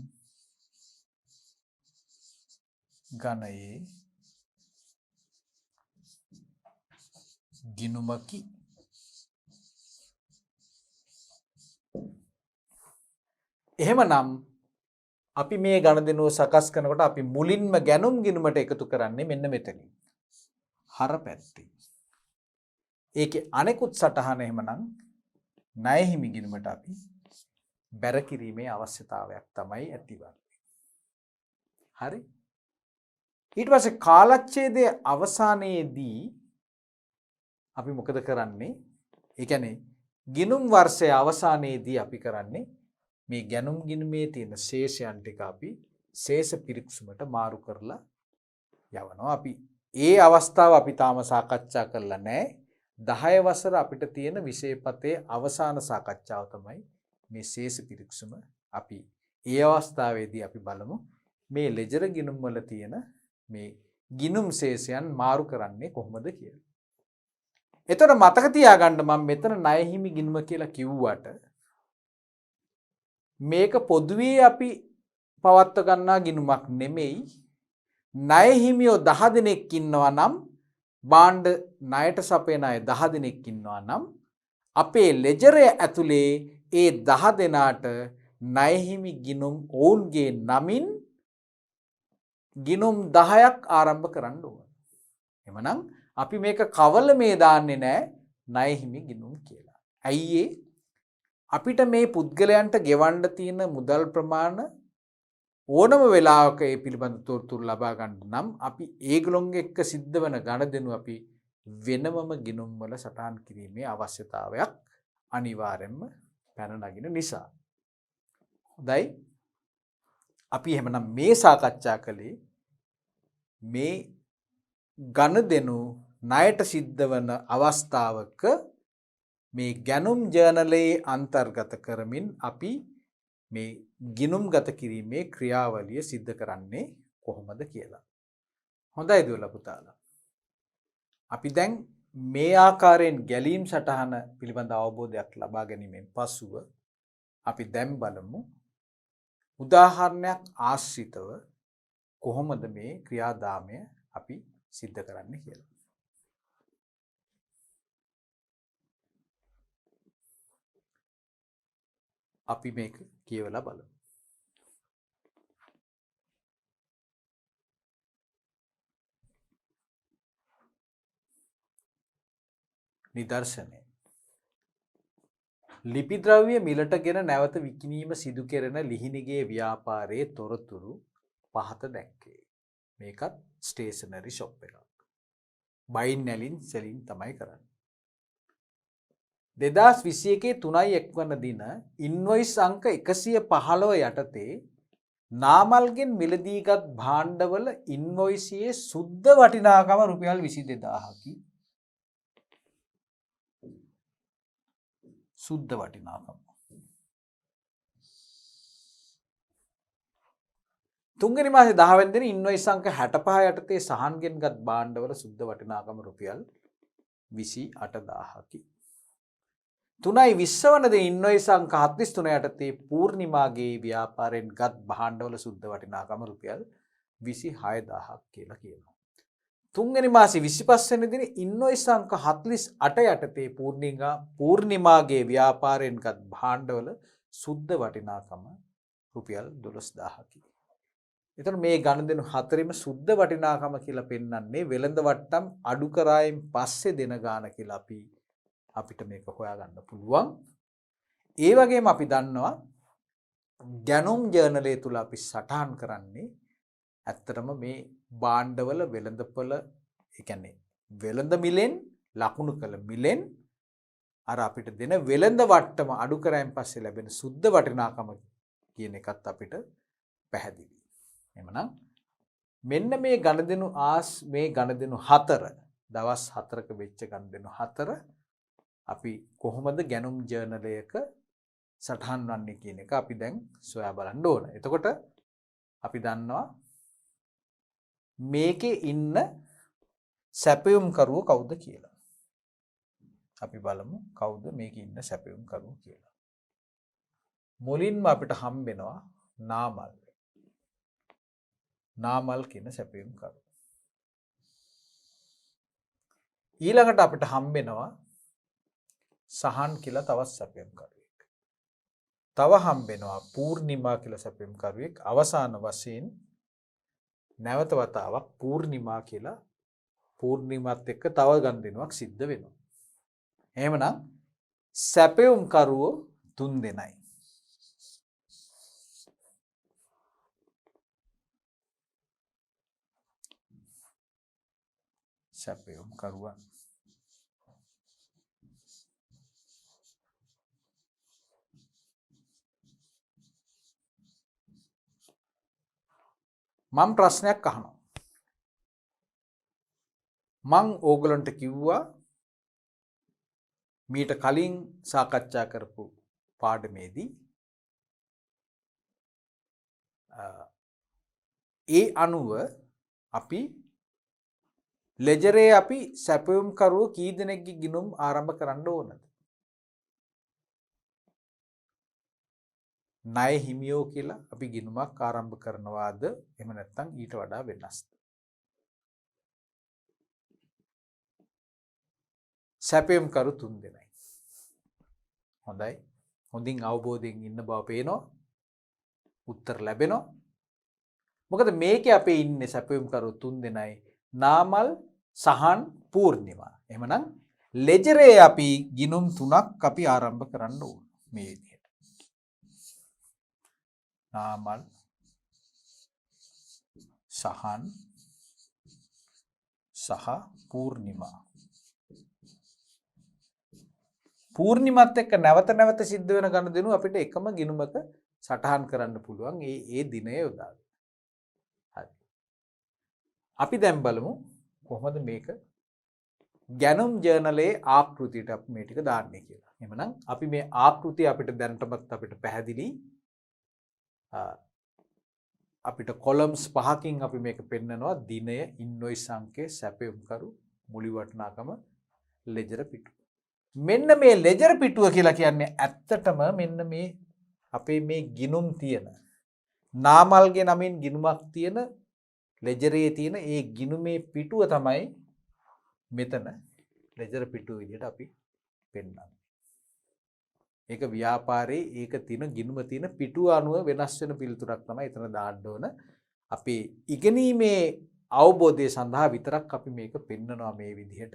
ගණයේ ගිණුමකි. එහෙමනම් අපි මේ ගණදෙනුව සකස් කරනකොට අපි මුලින්ම ගැනුම් ගිණුමට එකතු කරන්නේ මෙන්න මෙතනින්. හර පැත්තේ. ඒකේ අනෙකුත් සටහන එහෙමනම් ණය හිමි ගිණුමට අපි බැර කිරීමේ අවශ්‍යතාවයක් තමයි ඇතිවන්නේ. හරි? ඊට පස්සේ කාලච්ඡේදයේ අවසානයේදී අපි මොකද කරන්නේ? ඒ කියන්නේ ගිණුම් වර්ෂයේ අවසානයේදී අපි කරන්නේ මේ ගැනුම් ගිණුමේ තියෙන ශේෂයන් ටික අපි ශේෂ පිරික්සුමට මාරු කරලා යවනවා. අපි ඒ අවස්ථාව අපි තාම සාකච්ඡා කරලා නැහැ. 10 වසර අපිට තියෙන විෂයපතේ අවසාන සාකච්ඡාව තමයි මේ ශේෂ පිරික්සුම. අපි ඒ අවස්ථාවේදී අපි බලමු මේ ලෙජර් ගිණුම් වල තියෙන මේ ගිණුම් ශේෂයන් මාරු කරන්නේ කොහොමද කියලා. එතකොට මතක තියාගන්න මම මෙතන ණය හිමි ගිණුම කියලා කිව්වට මේක පොදුවේ අපි පවත්ව ගන්නා ගිණුමක් නෙමෙයි. ණය හිමියෝ 10 දෙනෙක් ඉන්නවා නම් බාණ්ඩ ණයට සපයන අය 10 දෙනෙක් ඉන්නවා නම් අපේ ලෙජරය ඇතුලේ ඒ 10 දෙනාට ණය හිමි ගිණුම් ඔවුන්ගේ නමින් ගිණුම් 10ක් ආරම්භ කරන්න ඕන. එමනම් අපි මේක කවල මේ දාන්නේ නැහැ ණය හිමි ගිණුම් කියලා. ඇයි අපිට මේ පුද්ගලයන්ට ගෙවන්න තියෙන මුදල් ප්‍රමාණ ඕනම වෙලාවක ඒ පිළිබඳ තොරතුරු ලබා ගන්න නම් අපි ඒගොල්ලොන්ගේ එක්ක සිද්ධ වෙන ගණදෙනු අපි වෙනමම ගිණුම් වල සටහන් කිරීමේ අවශ්‍යතාවයක් අනිවාර්යෙන්ම පැන නගින නිසා. හොඳයි. අපි එහෙමනම් මේ සාකච්ඡා කළේ මේ ගණදෙනු ණයට සිද්ධ වන අවස්ථාවක මේ ගැනුම් ජර්නලයේ අන්තර්ගත කරමින් අපි මේ ගිණුම්ගත කිරීමේ ක්‍රියාවලිය සිද්ධ කරන්නේ කොහොමද කියලා. හොඳයි දුවලා පුතාලා. අපි දැන් මේ ආකාරයෙන් ගැලීම් සටහන පිළිබඳ අවබෝධයක් ලබා ගැනීමෙන් පසුව අපි දැන් බලමු උදාහරණයක් ආශ්‍රිතව කොහොමද මේ ක්‍රියාදාමය අපි සිද්ධ කරන්නේ කියලා. අපි මේක කියවලා බලමු. නිදර්ශනය. ලිපි ද්‍රව්‍ය මිලටගෙන නැවත විකිණීම සිදු කෙරෙන ලිහිණිගේ ව්‍යාපාරයේ තොරතුරු පහත දැක්කේ. මේකත් ස්ටේෂනරි ෂොප් එකක්. බයින් නැලින් සෙලින් තමයි කරන්නේ. 2021 3යි 1 වන දින ඉන්වොයිස් අංක 115 යටතේ නාමල්ගෙන් මිලදීගත් භාණ්ඩවල ඉන්වොයිසියේ සුද්ධ වටිනාකම රුපියල් 22000කි. සුද්ධ වටිනාකම. තුන්වෙනි මාසේ 10 වෙනි දින ඉන්වොයිස් අංක 65 යටතේ සහන්ගෙන්ගත් භාණ්ඩවල සුද්ධ වටිනාකම රුපියල් 28000කි. 3/20 වන දින ඉන්වොයිස් අංක 73 යටතේ පූර්ණිමාගේ ව්‍යාපාරයෙන් ගත් භාණ්ඩවල සුද්ධ වටිනාකම රුපියල් 26000ක් කියලා කියනවා. තුන්වෙනි මාසේ 25 වෙනි දින ඉන්වොයිස් අංක 48 යටතේ පූර්ණිමාගේ ව්‍යාපාරයෙන් ගත් භාණ්ඩවල සුද්ධ වටිනාකම රුපියල් 12000කි. එතකොට මේ ගණදෙනු හතරෙම සුද්ධ වටිනාකම කියලා පෙන්වන්නේ වෙළඳ වට්ටම් අඩු කරායින් පස්සේ දෙන ගාන කියලා අපිට මේක හොයාගන්න පුළුවන්. ඒ වගේම අපි දන්නවා ගැනුම් ජර්නලය තුල අපි සටහන් කරන්නේ ඇත්තටම මේ භාණ්ඩවල වෙළඳපොළ ඒ කියන්නේ වෙළඳ මිලෙන් ලකුණු කළ මිලෙන් අර අපිට දෙන වෙළඳ වට්ටම අඩු කරායින් පස්සේ ලැබෙන සුද්ධ වටිනාකම කියන එකත් අපිට පැහැදිලි. එමනම් මෙන්න මේ ගණදෙනු හතර දවස් 4ක වෙච්ච ගණදෙනු හතර අපි කොහොමද ගැනුම් ජර්නලයක සටහන් වන්නේ කියන එක අපි දැන් සොයා බලන්න ඕන. එතකොට අපි දන්නවා මේකේ ඉන්න සැපයුම්කරුවෝ කවුද කියලා. අපි බලමු කවුද මේකේ ඉන්න සැපයුම්කරුවෝ කියලා. මුලින්ම අපිට හම්බෙනවා නාමල්. නාමල් කියන සැපයුම්කරුවෝ. ඊළඟට අපිට හම්බෙනවා සහන් කියලා තවත් සැපයුම්කරුවෙක්. තව හම්බෙනවා පූර්ණිමා කියලා සැපයුම්කරුවෙක්. අවසාන වශයෙන් නැවත වතාවක් පූර්ණිමා කියලා පූර්ණිමාත් එක්ක තව ගණදෙනුවක් සිද්ධ වෙනවා. එහෙමනම් සැපයුම්කරුවෝ 3 දෙනයි. සැපයුම්කරුවන් මම ප්‍රශ්නයක් අහනවා. මං ඕගලන්ට කිව්වා මීට කලින් සාකච්ඡා කරපු පාඩමේදී ඒ අනුව අපි ලෙජරේ අපි සැපයුම්කරුවෝ කී දෙනෙක්ගේ ගිණුම් ආරම්භ කරන්න ඕනද? ණය හිමියෝ කියලා අපි ගිණුමක් ආරම්භ කරනවාද? එහෙම නැත්නම් ඊට වඩා වෙනස්ද? සැපයුම් කරු 3 දෙනයි. හොඳයි. හොඳින් අවබෝධයෙන් ඉන්න බව පේනවා. උත්තර ලැබෙනවා. මොකද මේකේ අපේ ඉන්නේ සැපයුම් කරු 3 දෙනයි. නාමල්, සහන්, පූර්ණිමා. එහෙමනම් ලෙජරේ අපි ගිනුම් 3ක් අපි ආරම්භ කරන්න ඕන මේ විදිහට. නාමල්, සහන් සහ පූර්ණිමා. පූර්ණිමත් එක්ක නැවත නැවත සිද්ධ වෙන ගනුදෙනු අපිට එකම ගිණුමක සටහන් කරන්න පුළුවන් ඒ දිනය යොදාගෙන. හරි. අපි දැන් බලමු කොහොමද මේක ගැනුම් ජර්නලයේ ආකෘතියට අපි මේ ටික දාන්නේ කියලා. එහෙමනම් අපි මේ ආකෘතිය අපිට දැනටමත් අපිට පැහැදිලි. අපිට කොලම්ස් 5කින් අපි මේක පෙන්නනවා. දිනය, ඉන්වොයිස් අංකය, සැපයුම් කරු, මුළි වටිනාකම, ලෙජර් පිටුව. මෙන්න මේ ලෙජර් පිටුව කියලා කියන්නේ ඇත්තටම මෙන්න මේ අපේ මේ ගිණුම් තියෙන නාමල්ගේ නමින් ගිණුමක් තියෙන ලෙජරේ තියෙන ඒ ගිණුමේ පිටුව තමයි මෙතන ලෙජර් පිටුව විදිහට අපි පෙන්නන්නේ. ඒක ව්‍යාපාරයේ ඒක තියෙන ගිණුම තියෙන පිටුව අනුව වෙනස් වෙන පිළිතුරක් තමයි එතන දාන්න ඕන. අපේ ඉගෙනීමේ අවබෝධය සඳහා විතරක් අපි මේක පෙන්නනවා මේ විදිහට.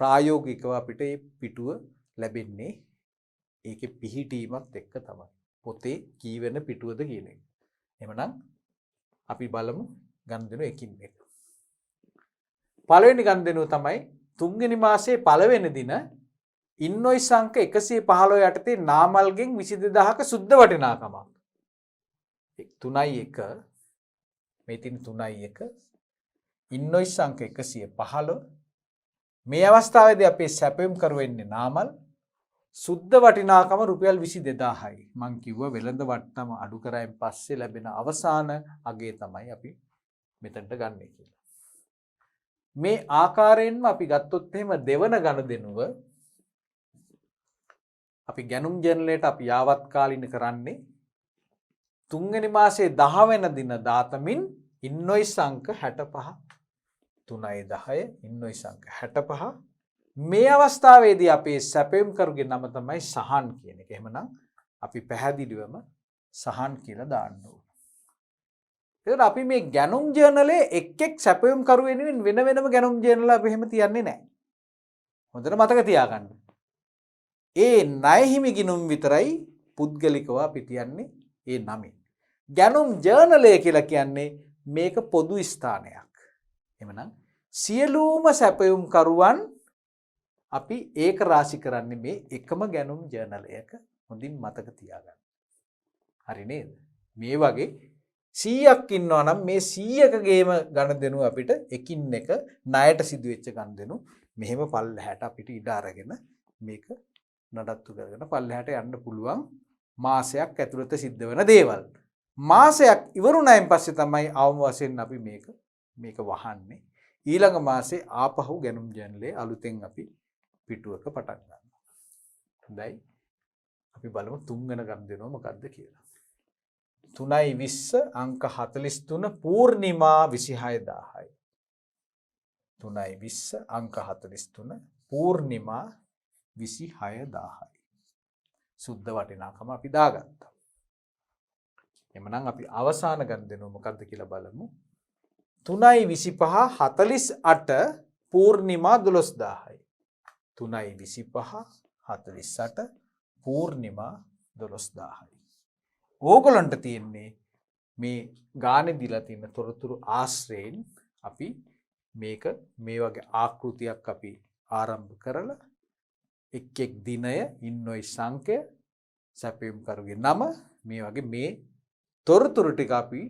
ප්‍රායෝගිකව අපිට මේ පිටුව ලැබෙන්නේ ඒකේ පිහිටීමත් එක්ක තමයි. පොතේ කීවෙන පිටුවද කියන එක. එහෙමනම් අපි බලමු ගනුදෙනු එකින් එක. පළවෙනි ගනුදෙනුව තමයි 3 වෙනි මාසයේ පළවෙනි දින ඉන්වොයිස් අංක 115 යටතේ නාමල්ගෙන් 22000ක සුද්ධ වටිනාකමක්. 3.1 මේ තින් 3.1 ඉන්වොයිස් අංක 115 මේ අවස්ථාවේදී අපේ සැපයුම් කරු වෙන්නේ නාමල්. සුද්ධ වටිනාකම රුපියල් 22000යි. මං කිව්වා වෙළඳ වට්ටම අඩු කරායින් පස්සේ ලැබෙන අවසාන අගය තමයි අපි මෙතනට ගන්නෙ කියලා. මේ ආකාරයෙන්ම අපි ගත්තොත් එහෙම දෙවන ගනුදෙනුව අපි ගැනුම් ජර්නලයට අපි යාවත් කාලින කරන්නේ 3 වෙනි මාසයේ 10 වෙනි දින දාතමින් ඉන්වොයිස් අංක 65 3.10 ඉන්වොයිස් අංක 65 මේ අවස්ථාවේදී අපේ සැපයුම් කරුගේ නම තමයි සහන් කියන එක. එහෙමනම් අපි පැහැදිලිවම සහන් කියලා දාන්න ඕන. ඒකට අපි මේ ගැනුම් ජර්නලයේ එක් සැපයුම් කරු වෙනුවෙන් වෙන වෙනම ගැනුම් ජර්නල අපි එහෙම තියන්නේ නැහැ. හොඳට මතක තියාගන්න. ඒ ණය හිමි ගිණුම් විතරයි පුද්ගලිකව අපි තියන්නේ ඒ නමින්. ගැනුම් ජර්නලය කියලා කියන්නේ මේක පොදු ස්ථානයක්. එහෙමනම් සියලුම සැපයුම් කරුවන් අපි ඒක රාශි කරන්නේ මේ එකම ගැනුම් ජර්නලයක. හොඳින් මතක තියාගන්න. හරි නේද? මේ වගේ 100ක් ඉන්නවා නම් මේ 100කගේම ගනුදෙනු අපිට එකින් එක ණයට සිදුවෙච්ච ගනුදෙනු මෙහෙම පල්ලහැට අපිට ඉඩ අරගෙන මේක නඩත්තු කරගෙන පල්ලහැට යන්න පුළුවන් මාසයක් ඇතුළත සිද්ධ වෙන දේවල්. මාසයක් ඉවරුණායින් පස්සේ තමයි අවම වශයෙන් අපි මේක වහන්නේ. ඊළඟ මාසේ ආපහු ගැනුම් ජර්නලයේ අලුතෙන් අපි පිටුවක පටන් ගන්නවා. හොඳයි. අපි බලමු 3 වෙනි ගනුදෙනුව මොකක්ද කියලා. 3.20 අංක 43 පූර්ණිමා 26000යි. 3.20 අංක 43 පූර්ණිමා 26000යි. සුද්ධ වටිනාකම අපි දාගත්තා. එhmenan අපි අවසාන ගනුදෙනුව මොකක්ද කියලා බලමු. 3.25 48 පූර්ණිමා 12000යි. 3.25 48 පූර්ණිමා 12000යි. ඕගොල්ලන්ට තියෙන්නේ මේ ගානේ දීලා තියෙන තොරතුරු ආශ්‍රයෙන් අපි මේක මේ වගේ ආකෘතියක් අපි ආරම්භ කරලා එක් දිනය ඉන්වොයිස් අංකය සැපයුම් කරුගේ නම මේ වගේ මේ තොරතුරු ටික අපි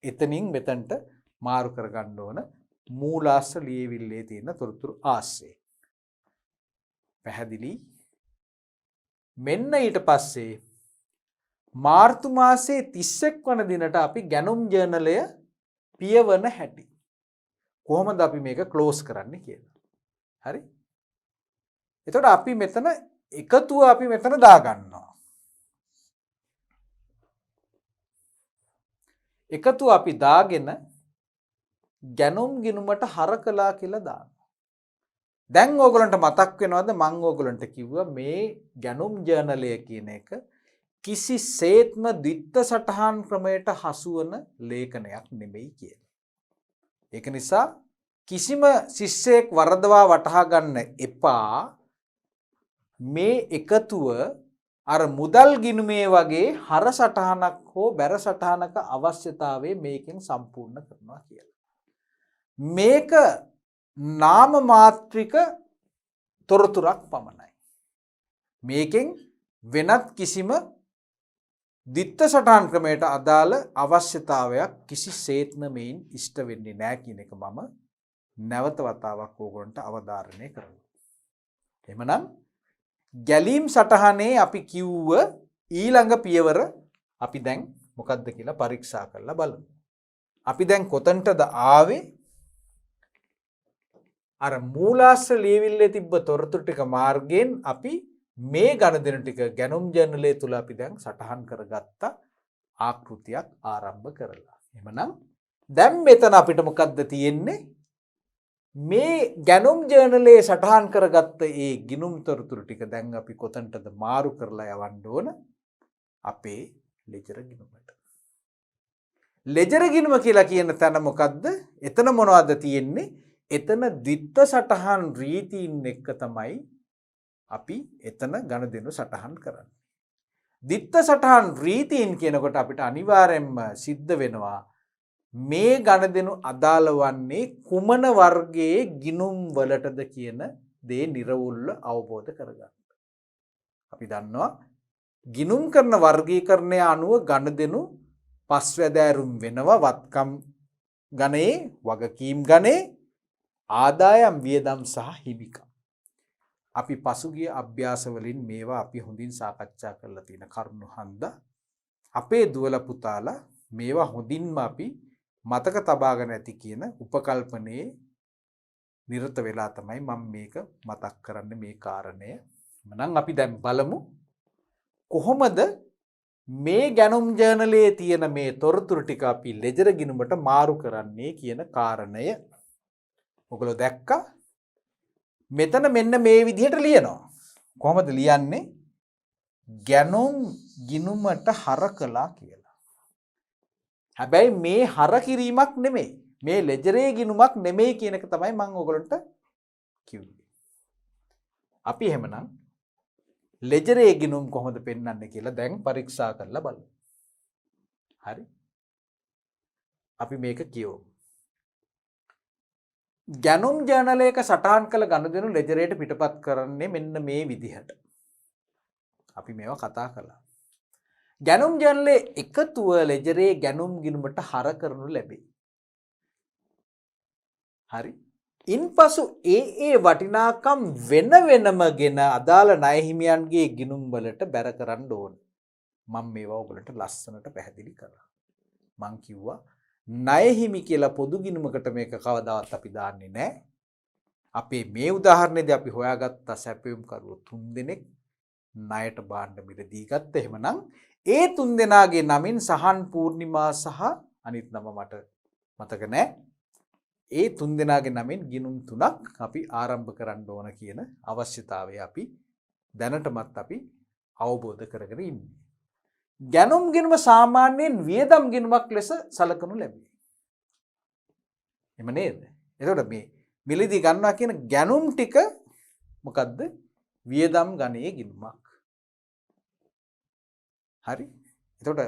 එතනින් මෙතනට මාරු කරගන්න ඕන මූලාශ්‍ර ලියවිල්ලේ තියෙන තොරතුරු ආශ්‍රයෙන්. පැහැදිලි? මෙන්න ඊට පස්සේ මාර්තු මාසයේ 31 වන දිනට අපි ගැනුම් ජර්නලය පියවන හැටි කොහොමද අපි මේක ක්ලෝස් කරන්නේ කියලා. හරි? එතකොට අපි මෙතන එකතුව අපි මෙතන දාගන්නවා. එකතුව අපි දාගෙන ගැනුම් ගිණුමට හර කළා කියලා දානවා. දැන් ඕගලන්ට මතක් වෙනවද මම ඕගලන්ට කිව්වා මේ ගැනුම් ජර්නලය කියන එක කිසිසේත්ම ද්විත්ව සටහන් ක්‍රමයට හසුවන ලේඛනයක් නෙමෙයි කියලා. ඒක නිසා කිසිම ශිෂ්‍යයෙක් වරදවා වටහා ගන්න එපා මේ එකතුව අර මුදල් ගිණුමේ වගේ හර සටහනක් හෝ බැර සටහනක අවශ්‍යතාවය මේකෙන් සම්පූර්ණ කරනවා කියලා. මේක නාම මාත්‍රික තොරතුරක් පමණයි. මේකෙන් වෙනත් කිසිම ද්විත්ව සටහන් ක්‍රමයට අදාළ අවශ්‍යතාවයක් කිසිසේත්ම මේන් ඉෂ්ට වෙන්නේ නැහැ කියන එක මම නැවත වතාවක් ඕගොල්ලන්ට අවධාරණය කරනවා. එහෙමනම් ගැලීම් සටහනේ අපි කිව්ව ඊළඟ පියවර අපි දැන් මොකක්ද කියලා පරීක්ෂා කරලා බලමු. අපි දැන් කොතනටද ආවේ? අර මූලාශ්‍ර ලියවිල්ලේ තිබ්බ තොරතුරු ටික මාර්ගයෙන් අපි මේ ගණදෙනු ටික ගැනුම් ජර්නලය තුල අපි දැන් සටහන් කරගත්ත ආකෘතියක් ආරම්භ කරලා. එහෙමනම් දැන් මෙතන අපිට මොකද්ද තියෙන්නේ? මේ ගැනුම් ජර්නලයේ සටහන් කරගත්ත ඒ ගිණුම් තොරතුරු ටික දැන් අපි කොතනටද මාරු කරලා යවන්න ඕන? අපේ ලෙජර් ගිණුමට. ලෙජර් ගිණුම කියලා කියන තැන මොකද්ද? එතන මොනවද තියෙන්නේ? එතන ද්විත්ව සටහන් රීතීන් එක්ක තමයි අපි එතන ගණදෙනු සටහන් කරන්නේ. ද්විත්ව සටහන් රීතීන් කියනකොට අපිට අනිවාර්යයෙන්ම සිද්ධ වෙනවා මේ ගණදෙනු අදාළ වන්නේ කුමන වර්ගයේ ගිණුම් වලටද කියන දේ නිර්වුල්ව අවබෝධ කරගන්න. අපි දන්නවා ගිණුම් කරන වර්ගීකරණය අනුව ගණදෙනු පස්වැදෑරුම් වෙනවා වත්කම් ගණයේ, වගකීම් ගණයේ, ආදායම් වියදම් සහ හිමිකම්. අපි පසුගිය අභ්‍යාස වලින් මේවා අපි හොඳින් සාකච්ඡා කරලා තියෙන කරුණු හන්දා අපේ දුවල පුතාලා මේවා හොඳින්ම අපි මතක තබාගෙන ඇති කියන උපකල්පනයේ නිරත වෙලා තමයි මම මේක මතක් කරන්නේ මේ කාරණය. එහෙනම් අපි දැන් බලමු කොහොමද මේ ගැනුම් ජර්නලයේ තියෙන මේ තොරතුරු ටික අපි ලෙජර් ගිණුමට මාරු කරන්නේ කියන කාරණය. ඔයගොල්ලෝ දැක්කා? මෙතන මෙන්න මේ විදිහට ලියනවා. කොහොමද ලියන්නේ? ගැනුම් ගිණුමට හර කළා කියලා. හැබැයි මේ හර කිරීමක් නෙමෙයි. මේ ලෙජරේ ගිණුමක් නෙමෙයි කියන එක තමයි මම ඔයගලන්ට කිව්වේ. අපි එහෙමනම් ලෙජරේ ගිණුම් කොහොමද පෙන්වන්නේ කියලා දැන් පරීක්ෂා කරලා බලමු. හරි? අපි මේක කියවමු. ගැනුම් ජර්නලයක සටහන් කළ ගණදෙනු ලෙජරේට පිටපත් කරන්නේ මෙන්න මේ විදිහට. අපි මේවා කතා කළා. ගැනුම් ජර්නලයේ එකතුව ලෙජරේ ගැනුම් ගිණුමට හර කරනු ලැබේ. හරි? ඉන්පසු ඒ වටිනාකම් වෙන වෙනමගෙන අදාළ ණය හිමියන්ගේ ගිණුම් වලට බැර කරන්න ඕන. මම මේවා ඔයගලන්ට ලස්සනට පැහැදිලි කරා. මං කිව්වා ණය හිමි කියලා පොදු ගිණුමකට මේක කවදාවත් අපි දාන්නේ නැහැ. අපේ මේ උදාහරණයේදී අපි හොයාගත්ත සැපයුම් කරුවෝ 3 දෙනෙක් ණයට භාණ්ඩ මිලදී ගත්ත. එහෙමනම් ඒ 3 දෙනාගේ නමින් සහන් පූර්ණිමා සහ අනිත් නම මට මතක නැහැ. ඒ 3 දෙනාගේ නමින් ගිණුම් 3ක් අපි ආරම්භ කරන්න ඕන කියන අවශ්‍යතාවය අපි දැනටමත් අපි අවබෝධ කරගෙන ඉන්නේ. ගැනුම් ගිණුම සාමාන්‍යයෙන් වියදම් ගිණුමක් ලෙස සැලකනු ලැබේ. එහෙම නේද? එතකොට මේ මිලදී ගන්නවා කියන ගැනුම් ටික මොකද්ද? වියදම් ගණයේ ගිණුමක්. හරි? එතකොට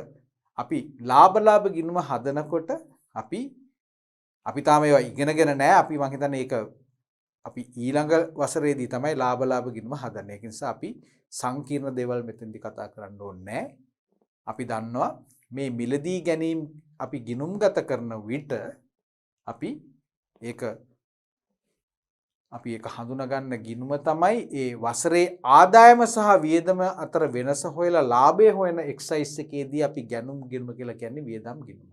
අපි ලාභ ගිණුම හදනකොට අපි තාම ඒවා ඉගෙනගෙන නැහැ. අපි මම හිතන්නේ ඒක අපි ඊළඟ වසරේදී තමයි ලාභ ගිණුම හදන්නේ. ඒක නිසා අපි සංකීර්ණ දේවල් මෙතෙන්දී කතා කරන්න ඕනේ නැහැ. අපි දන්නවා මේ මිලදී ගැනීම අපි ගිණුම්ගත කරන විට අපි ඒක හඳුනා ගන්න ගිණුම තමයි ඒ වසරේ ආදායම සහ වියදම අතර වෙනස හොයලා ලාභය හොයන එක්සයිස් එකේදී අපි ගැනුම් ගිණුම කියලා කියන්නේ වියදම් ගිණුම.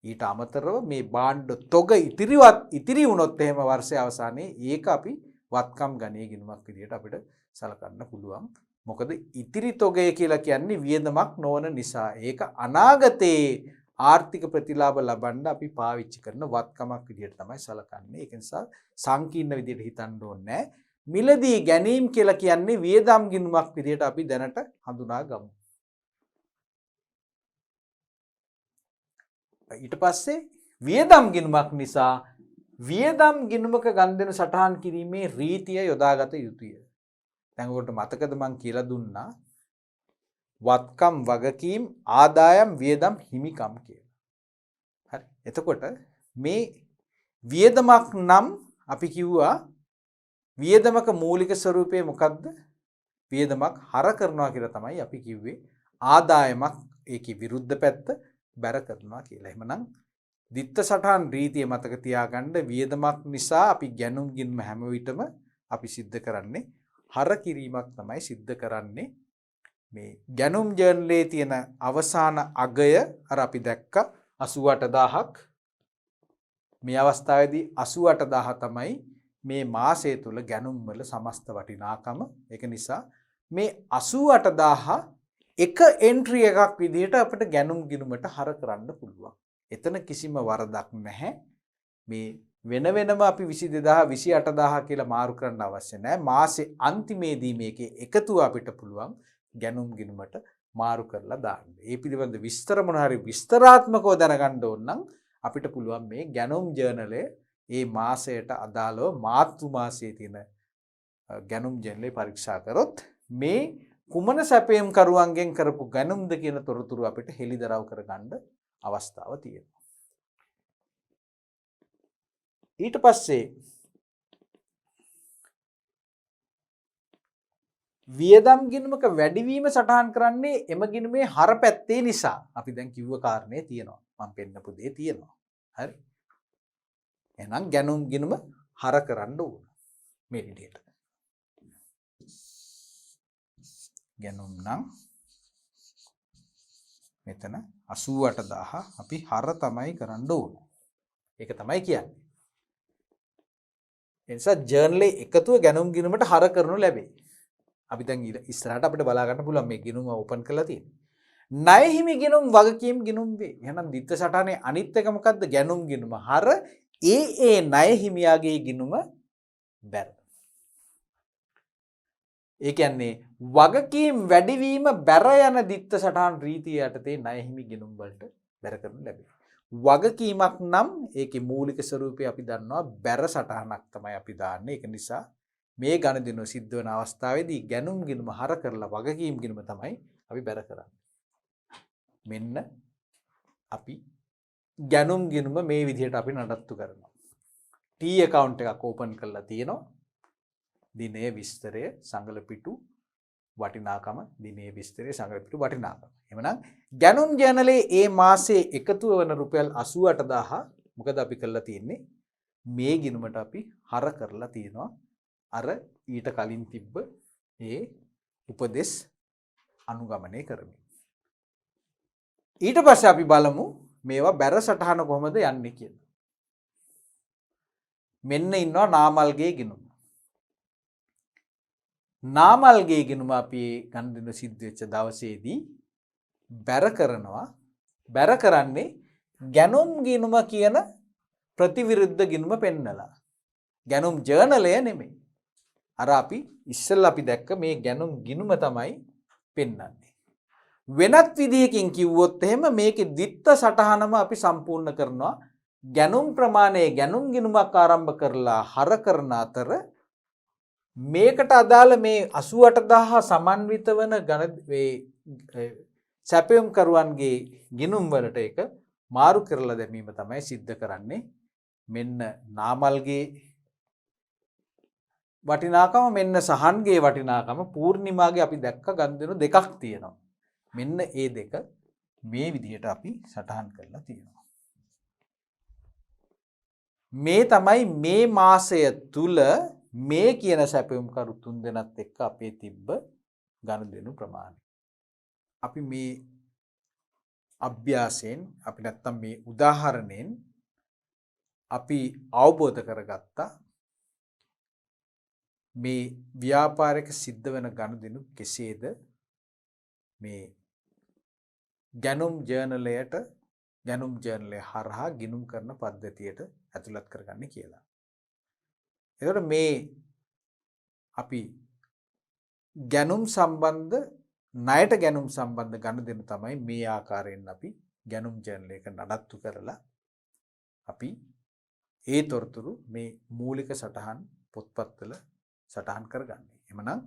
ඊට අමතරව මේ භාණ්ඩ තොග ඉතිරි වුණොත් එහෙම වර්ෂයේ අවසානයේ ඒක අපි වත්කම් ගණයේ ගිණුමක් විදිහට අපිට සලකන්න පුළුවන්. මොකද ඉතිරි තොගය කියලා කියන්නේ වියදමක් නොවන නිසා ඒක අනාගතයේ ආර්ථික ප්‍රතිලාභ ලබන්න අපි පාවිච්චි කරන වත්කමක් විදිහට තමයි සලකන්නේ. ඒක නිසා සංකීර්ණ විදිහට හිතන්න ඕනේ නැහැ. මිලදී ගැනීම කියලා කියන්නේ වියදම් ගිණුමක් විදිහට අපි දැනට හඳුනා ගමු. ඊට පස්සේ වියදම් ගිණුමක් නිසා වියදම් ගිණුමක ගනුදෙනු සටහන් කිරීමේ රීතිය යොදාගත යුතුය. දැන් ඔකට මතකද මං කියලා දුන්නා වත්කම් වගකීම් ආදායම් වියදම් හිමිකම් කියලා. හරි. එතකොට මේ වියදමක් නම් අපි කිව්වා වියදමක මූලික ස්වરૂපය මොකක්ද? වියදමක් හර කරනවා කියලා තමයි අපි කිව්වේ. ආදායමක් ඒකේ විරුද්ධ පැත්ත බැර කරනවා කියලා. එහෙමනම් දිත්ත සටහන් රීතිය මතක තියාගන්න වියදමක් නිසා අපි ගැනුම් ගිණුම හැම විටම අපි සිද්ධ කරන්නේ හර කිරීමක් තමයි සිද්ධ කරන්නේ. මේ ගැනුම් ජර්නලයේ තියෙන අවසාන අගය අර අපි දැක්ක 88000ක් මේ අවස්ථාවේදී 88000 තමයි මේ මාසය තුල ගැනුම් වල සමස්ත වටිනාකම. ඒක නිසා මේ 88000 එක එන්ට්‍රි එකක් විදිහට අපිට ගැනුම් ගිණුමට හර කරන්න පුළුවන්. එතන කිසිම වරදක් නැහැ. මේ වෙන වෙනම අපි 22000 28000 කියලා මාරු කරන්න අවශ්‍ය නැහැ. මාසේ අන්තිමේදී මේකේ එකතුව අපිට පුළුවන් ගැනුම් ගිණුමට මාරු කරලා දාන්න. ඒ පිළිබඳ විස්තර මොන හරි විස්තරාත්මකව දැනගන්න ඕන නම් අපිට පුළුවන් මේ ගැනුම් ජර්නලය ඒ මාසයට අදාළව මාර්තු මාසයේ තියෙන ගැනුම් ජර්නලය පරීක්ෂා කරොත් මේ කුමන සැපයම් කරුවන්ගෙන් කරපු ගැනුම්ද කියන තොරතුරු අපිට හෙළිදරව් කරගන්න අවස්ථාව තියෙනවා. ඊට පස්සේ වියදම් ගිණුමක වැඩිවීම සටහන් කරන්නේ එම ගිණුමේ හර පැත්තේ නිසා. අපි දැන් කිව්ව කාරණේ තියෙනවා. මම පෙන්නපු දේ තියෙනවා. හරි. එහෙනම් ගැනුම් ගිණුම හර කරන්න ඕන. මේ විදිහට. ගැනුම් නම් මෙතන 88000 අපි හර තමයි කරන්න ඕන. ඒක තමයි කියන්නේ. ඒ නිසා ජර්නලේ එකතුව ගැනුම් ගිණුමට හර කරනු ලැබේ. අපි දැන් ඉස්සරහට අපිට බලා ගන්න පුළුවන් මේ ගිණුම ඕපන් කරලා තියෙන්නේ. ණය හිමි ගිණුම් වගකීම් ගිණුම් වේ. එහෙනම් දිත්ත සටහනේ අනිත් එක මොකද්ද? ගැනුම් ගිණුම හර ඒ ණය හිමියාගේ ගිණුම බැර. ඒ කියන්නේ වගකීම් වැඩිවීම බැර යන දිත්ත සටහන් රීතිය යටතේ ණය හිමි ගිණුම් වලට බැර කරනු ලැබේ. වගකීමක් නම් ඒකේ මූලික ස්වરૂපය අපි දන්නවා බැර සටහනක් තමයි අපි දාන්නේ. ඒක නිසා මේ ගණදිනුව සිද්ධ වෙන අවස්ථාවේදී ගැනුම් ගිණුම හර කරලා වගකීම් ගිණුම තමයි අපි බැර කරන්නේ. මෙන්න අපි ගැනුම් ගිණුම මේ විදිහට අපි නඩත්තු කරනවා. T account එකක් ඕපන් කරලා තියෙනවා. දිනයේ විස්තරය සංගල පිටු වටිනාකම දිනයේ විස්තරය සංගල පිටු වටිනාකම. එහෙනම් ගැනුම් ජර්නලයේ ඒ මාසයේ එකතුව වන රුපියල් 88000 මොකද අපි කරලා තියෙන්නේ? මේ ගිණුමට අපි හර කරලා තියෙනවා. අර ඊට කලින් තිබ්බ ඒ උපදෙස් අනුගමනය කරමින්. ඊට පස්සේ අපි බලමු මේවා බැර සටහන කොහොමද යන්නේ කියලා. මෙන්න ඉන්නවා නාමල්ගේ ගිණුම. නාමල්ගේ ගිණුම අපි ගණන් සිද්ධ වෙච්ච දවසේදී බැර කරනවා. බැර කරන්නේ ගැනුම් ගිණුම කියන ප්‍රතිවිරුද්ධ ගිණුම පෙන්නලා. ගැනුම් ජර්නලය නෙමෙයි. අර අපි ඉස්සෙල්ලා අපි දැක්ක මේ ගැනුම් ගිණුම තමයි පෙන්වන්නේ. වෙනත් විදිහකින් කිව්වොත් එහෙම මේකේ දිත්ත සටහනම අපි සම්පූර්ණ කරනවා. ගැනුම් ප්‍රමාණය ගැනුම් ගිණුමක් ආරම්භ කරලා හර කරන අතර මේකට අදාළ මේ 88000 සමන්විත වන සැපයුම් කරුවන්ගේ ගිණුම් වලට ඒක මාරු කරලා දැමීම තමයි සිද්ධ කරන්නේ. මෙන්න නාමල්ගේ වටිනාකම මෙන්න සහන්ගේ වටිනාකම පූර්ණිමාගේ අපි දැක්ක ගන්දෙනු දෙකක් තියෙනවා. මෙන්න ඒ දෙක මේ විදිහට අපි සටහන් කරලා තියෙනවා. මේ තමයි මේ මාසය තුල මේ කියන සැපයුම් කරු තුන් දෙනත් එක්ක අපේ තිබ්බ ගනුදෙනු ප්‍රමාණය. අපි මේ අභ්‍යාසයෙන් අපි නැත්තම් මේ උදාහරණයෙන් අපි අවබෝධ කරගත්තා මේ ව්‍යාපාරික සිද්ධ වෙන ගනුදෙනු කෙසේද මේ ගැනුම් ජර්නලයට ගැනුම් ජර්නලය හරහා ගිණුම් කරන පද්ධතියට ඇතුළත් කරගන්නේ කියලා. එතකොට මේ අපි ගැනුම් සම්බන්ධ ණයට ගැනුම් සම්බන්ධ ගනුදෙනු තමයි මේ ආකාරයෙන් අපි ගැනුම් ජර්නලයක නඩත්තු කරලා අපි ඒ තොරතුරු මේ මූලික සටහන් පොත්පත්වල සටහන් කරගන්නේ. එමනම්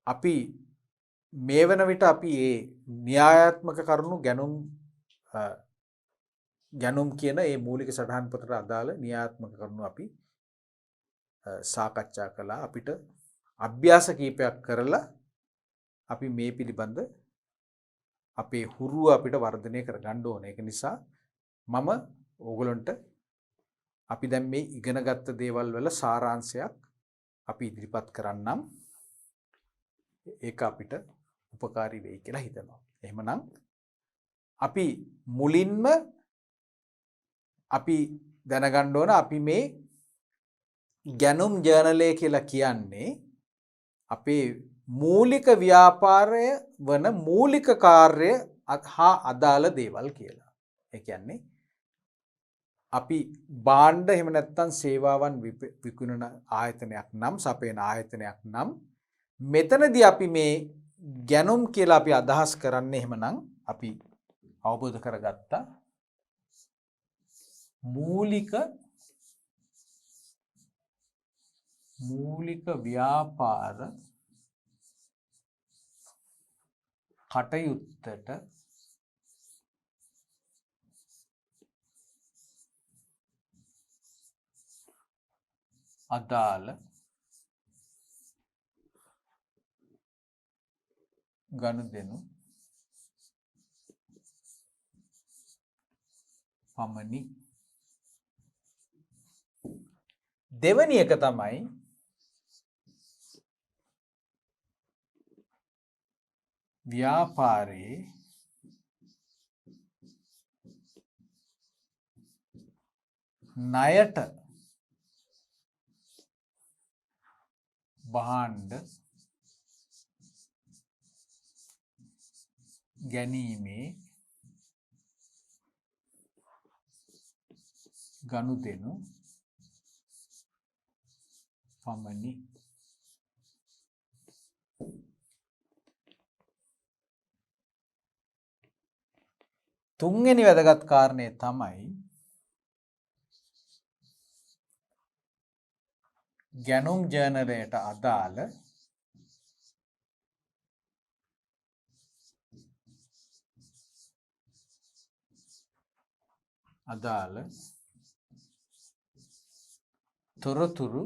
අපි මේ වන විට අපි ඒ න්‍යායාත්මක කරුණු ගැනුම් කියන ඒ මූලික සටහන් පොතට අදාළ න්‍යායාත්මක කරුණු අපි සාකච්ඡා කළා. අපිට අභ්‍යාස කීපයක් කරලා අපි මේ පිළිබඳ අපේ හුරුව අපිට වර්ධනය කරගන්න ඕන. ඒක නිසා මම ඕගොල්ලන්ට අපි දැන් මේ ඉගෙනගත්ත දේවල් වල සාරාංශයක් අපි ඉදිරිපත් කරන්නම්. ඒක අපිට උපකාරී වෙයි කියලා හිතනවා. එහෙමනම් අපි මුලින්ම අපි දැනගන්න ඕන අපි මේ ගැනුම් ජර්නලය කියලා කියන්නේ අපේ මූලික ව්‍යාපාරය වන මූලික කාර්ය හා අදාළ දේවල් කියලා. ඒ කියන්නේ අපි භාණ්ඩ එහෙම නැත්නම් සේවාවන් විකුණන ආයතනයක් නම් සපයන ආයතනයක් නම් මෙතනදී අපි මේ ගැනුම් කියලා අපි අදහස් කරන්නේ එහෙමනම් අපි අවබෝධ කරගත්තා මූලික ව්‍යාපාර කටයුත්තට අදාළ ගනුදෙනු පමණි. දෙවැනි එක තමයි ව්‍යාපාරයේ ණයට භාණ්ඩ ගැනීමේ ගනුදෙනු පමණි. තුන්වෙනි වැදගත් කාරණය තමයි ගැනුම් ජර්නලයට අදාළ තොරතුරු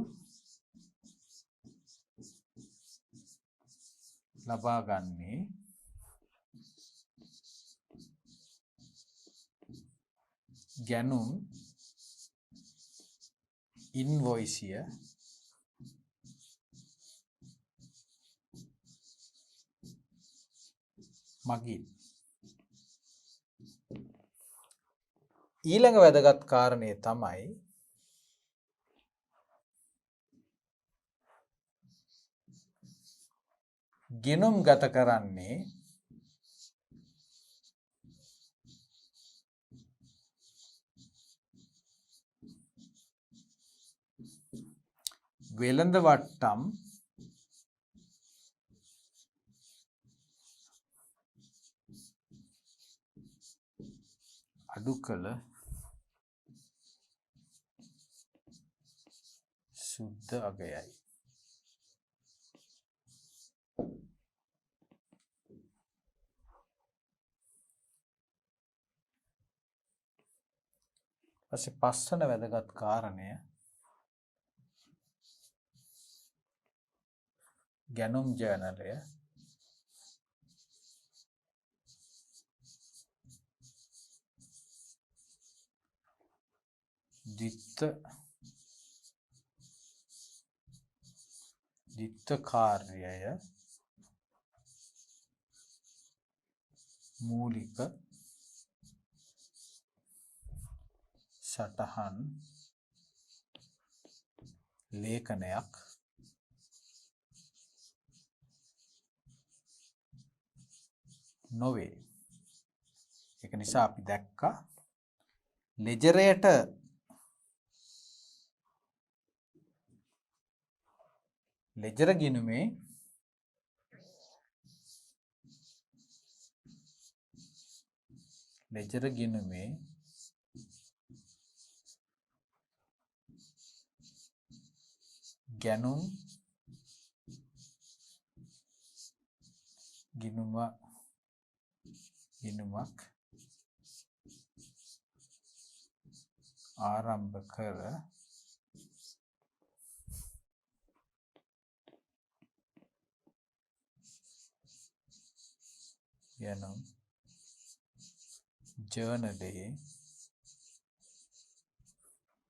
ලබා ගන්නේ ගැනුම් ඉන්වොයිසිය මගින්. ඊළඟ වැදගත් කාරණය තමයි ගෙනුම් ගත කරන්නේ වෙළඳ වට්ටම් අඩු කළ සුද්ධ අගයයි. පස්සේ පස්වන වැදගත් කාරණය ගැනුම් ජර්නලය ද්විත්ව කාර්යය මූලික සටහන් ලේඛනයක් නොවේ. ඒක නිසා අපි දැක්කා ලෙජරයට ලෙජර ගිණුමේ ගැනුම් ගිණුමක් ආරම්භ කර ගැනුම් ජර්නලයේ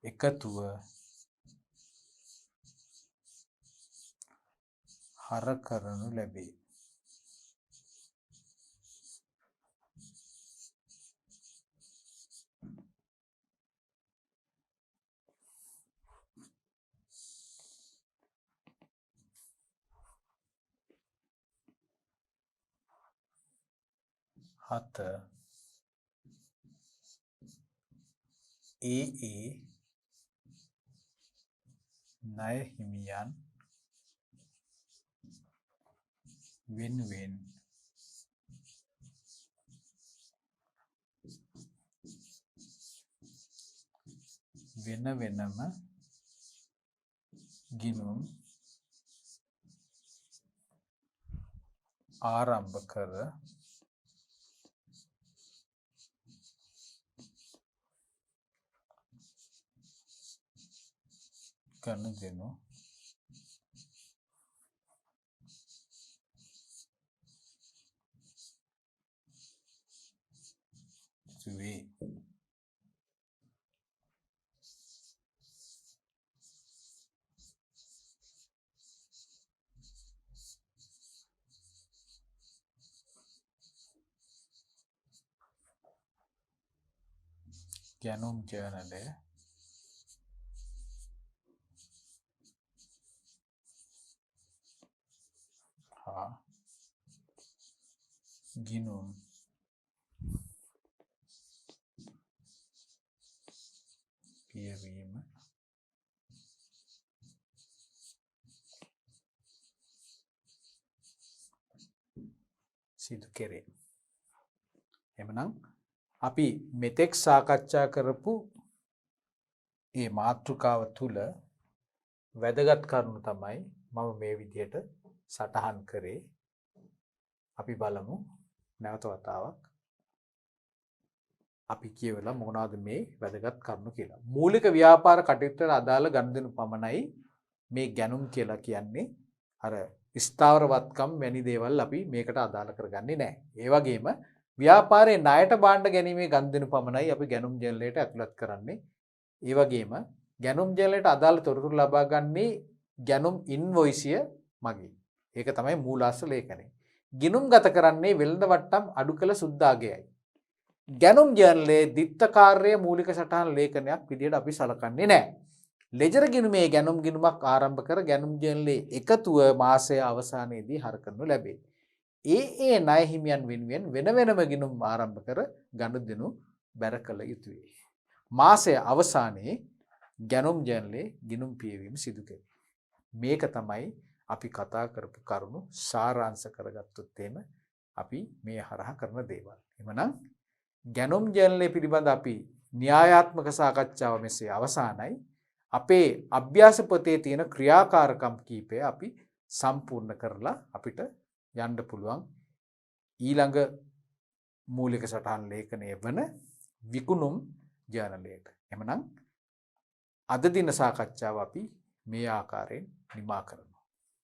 එකතුව හර කරනු ලැබේ. හත ඒ ණය හිමියන් වෙනුවෙන් වෙන වෙනම ගිණුම් ආරම්භ කර ගනුදෙනු වේ. ගැනුම් ජර්නලය හා ගිණුම් පියවීම සිදු කෙරේ. එමනම් අපි මෙතෙක් සාකච්ඡා කරපු මේ මාතෘකාව තුල වැදගත් කරුණු තමයි මම මේ විදිහට සටහන් කරේ. අපි බලමු නැවත වතාවක් අපි කියවලා මොනවද මේ වැදගත් කරුණු කියලා. මූලික ව්‍යාපාර කටයුත්තට අදාළ ගනුදෙනු පමණයි මේ ගැනුම් කියලා කියන්නේ. අර ස්ථාවරවත්කම් වැනි දේවල් අපි මේකට අදාළ කරගන්නේ නැහැ. ඒ වගේම ව්‍යාපාරයේ ණයට භාණ්ඩ ගැනීමේ ගනුදෙනු පමණයි අපි ගැනුම් ජර්නලයට ඇතුළත් කරන්නේ. ඒ වගේම ගැනුම් ජර්නලයට අදාළ තොරතුරු ලබා ගන්නේ ගැනුම් ඉන්වොයිසිය මගින්. ඒක තමයි මූලාශ්‍ර ලේඛනය. ගිණුම් ගත කරන්නේ වෙළඳ වට්ටම් අඩු කළ සුද්දාගයයි. ගැනුම් ජර්නලයේ දිත්ත කාර්ය මූලික සටහන් ලේඛනයක් විදිහට අපි සලකන්නේ නැහැ. ලෙජර් ගිණුමේ ගැනුම් ගිණුමක් ආරම්භ කර ගැනුම් ජර්නලයේ එකතුව මාසයේ අවසානයේදී හර කරනු ලැබේ. ඒ ණය හිමියන් වෙනුවෙන් වෙන වෙනම ගිණුම් ආරම්භ කර ගනුදෙනු බැර කළ යුතුය. මාසයේ අවසානයේ ගැනුම් ජර්නලයේ ගිණුම් පියවීම සිදු කෙරේ. මේක තමයි අපි කතා කරපු කරුණු සාරාංශ කරගත්තොත් එහෙම අපි මේ හරහා කරන දේවල්. එhmenan ගැනුම් ජර්නලය පිළිබඳ අපි න්‍යායාත්මක සාකච්ඡාව මෙසේ අවසానයි. අපේ අභ්‍යාස පොතේ තියෙන ක්‍රියාකාරකම් කීපය අපි සම්පූර්ණ කරලා අපිට යන්න පුළුවන් ඊළඟ මූලික සටහන් ලේඛනය වන විකුණුම් ජර්නලයට. එhmenan අද දින සාකච්ඡාව අපි මේ ආකාරයෙන් නිමා කරනවා.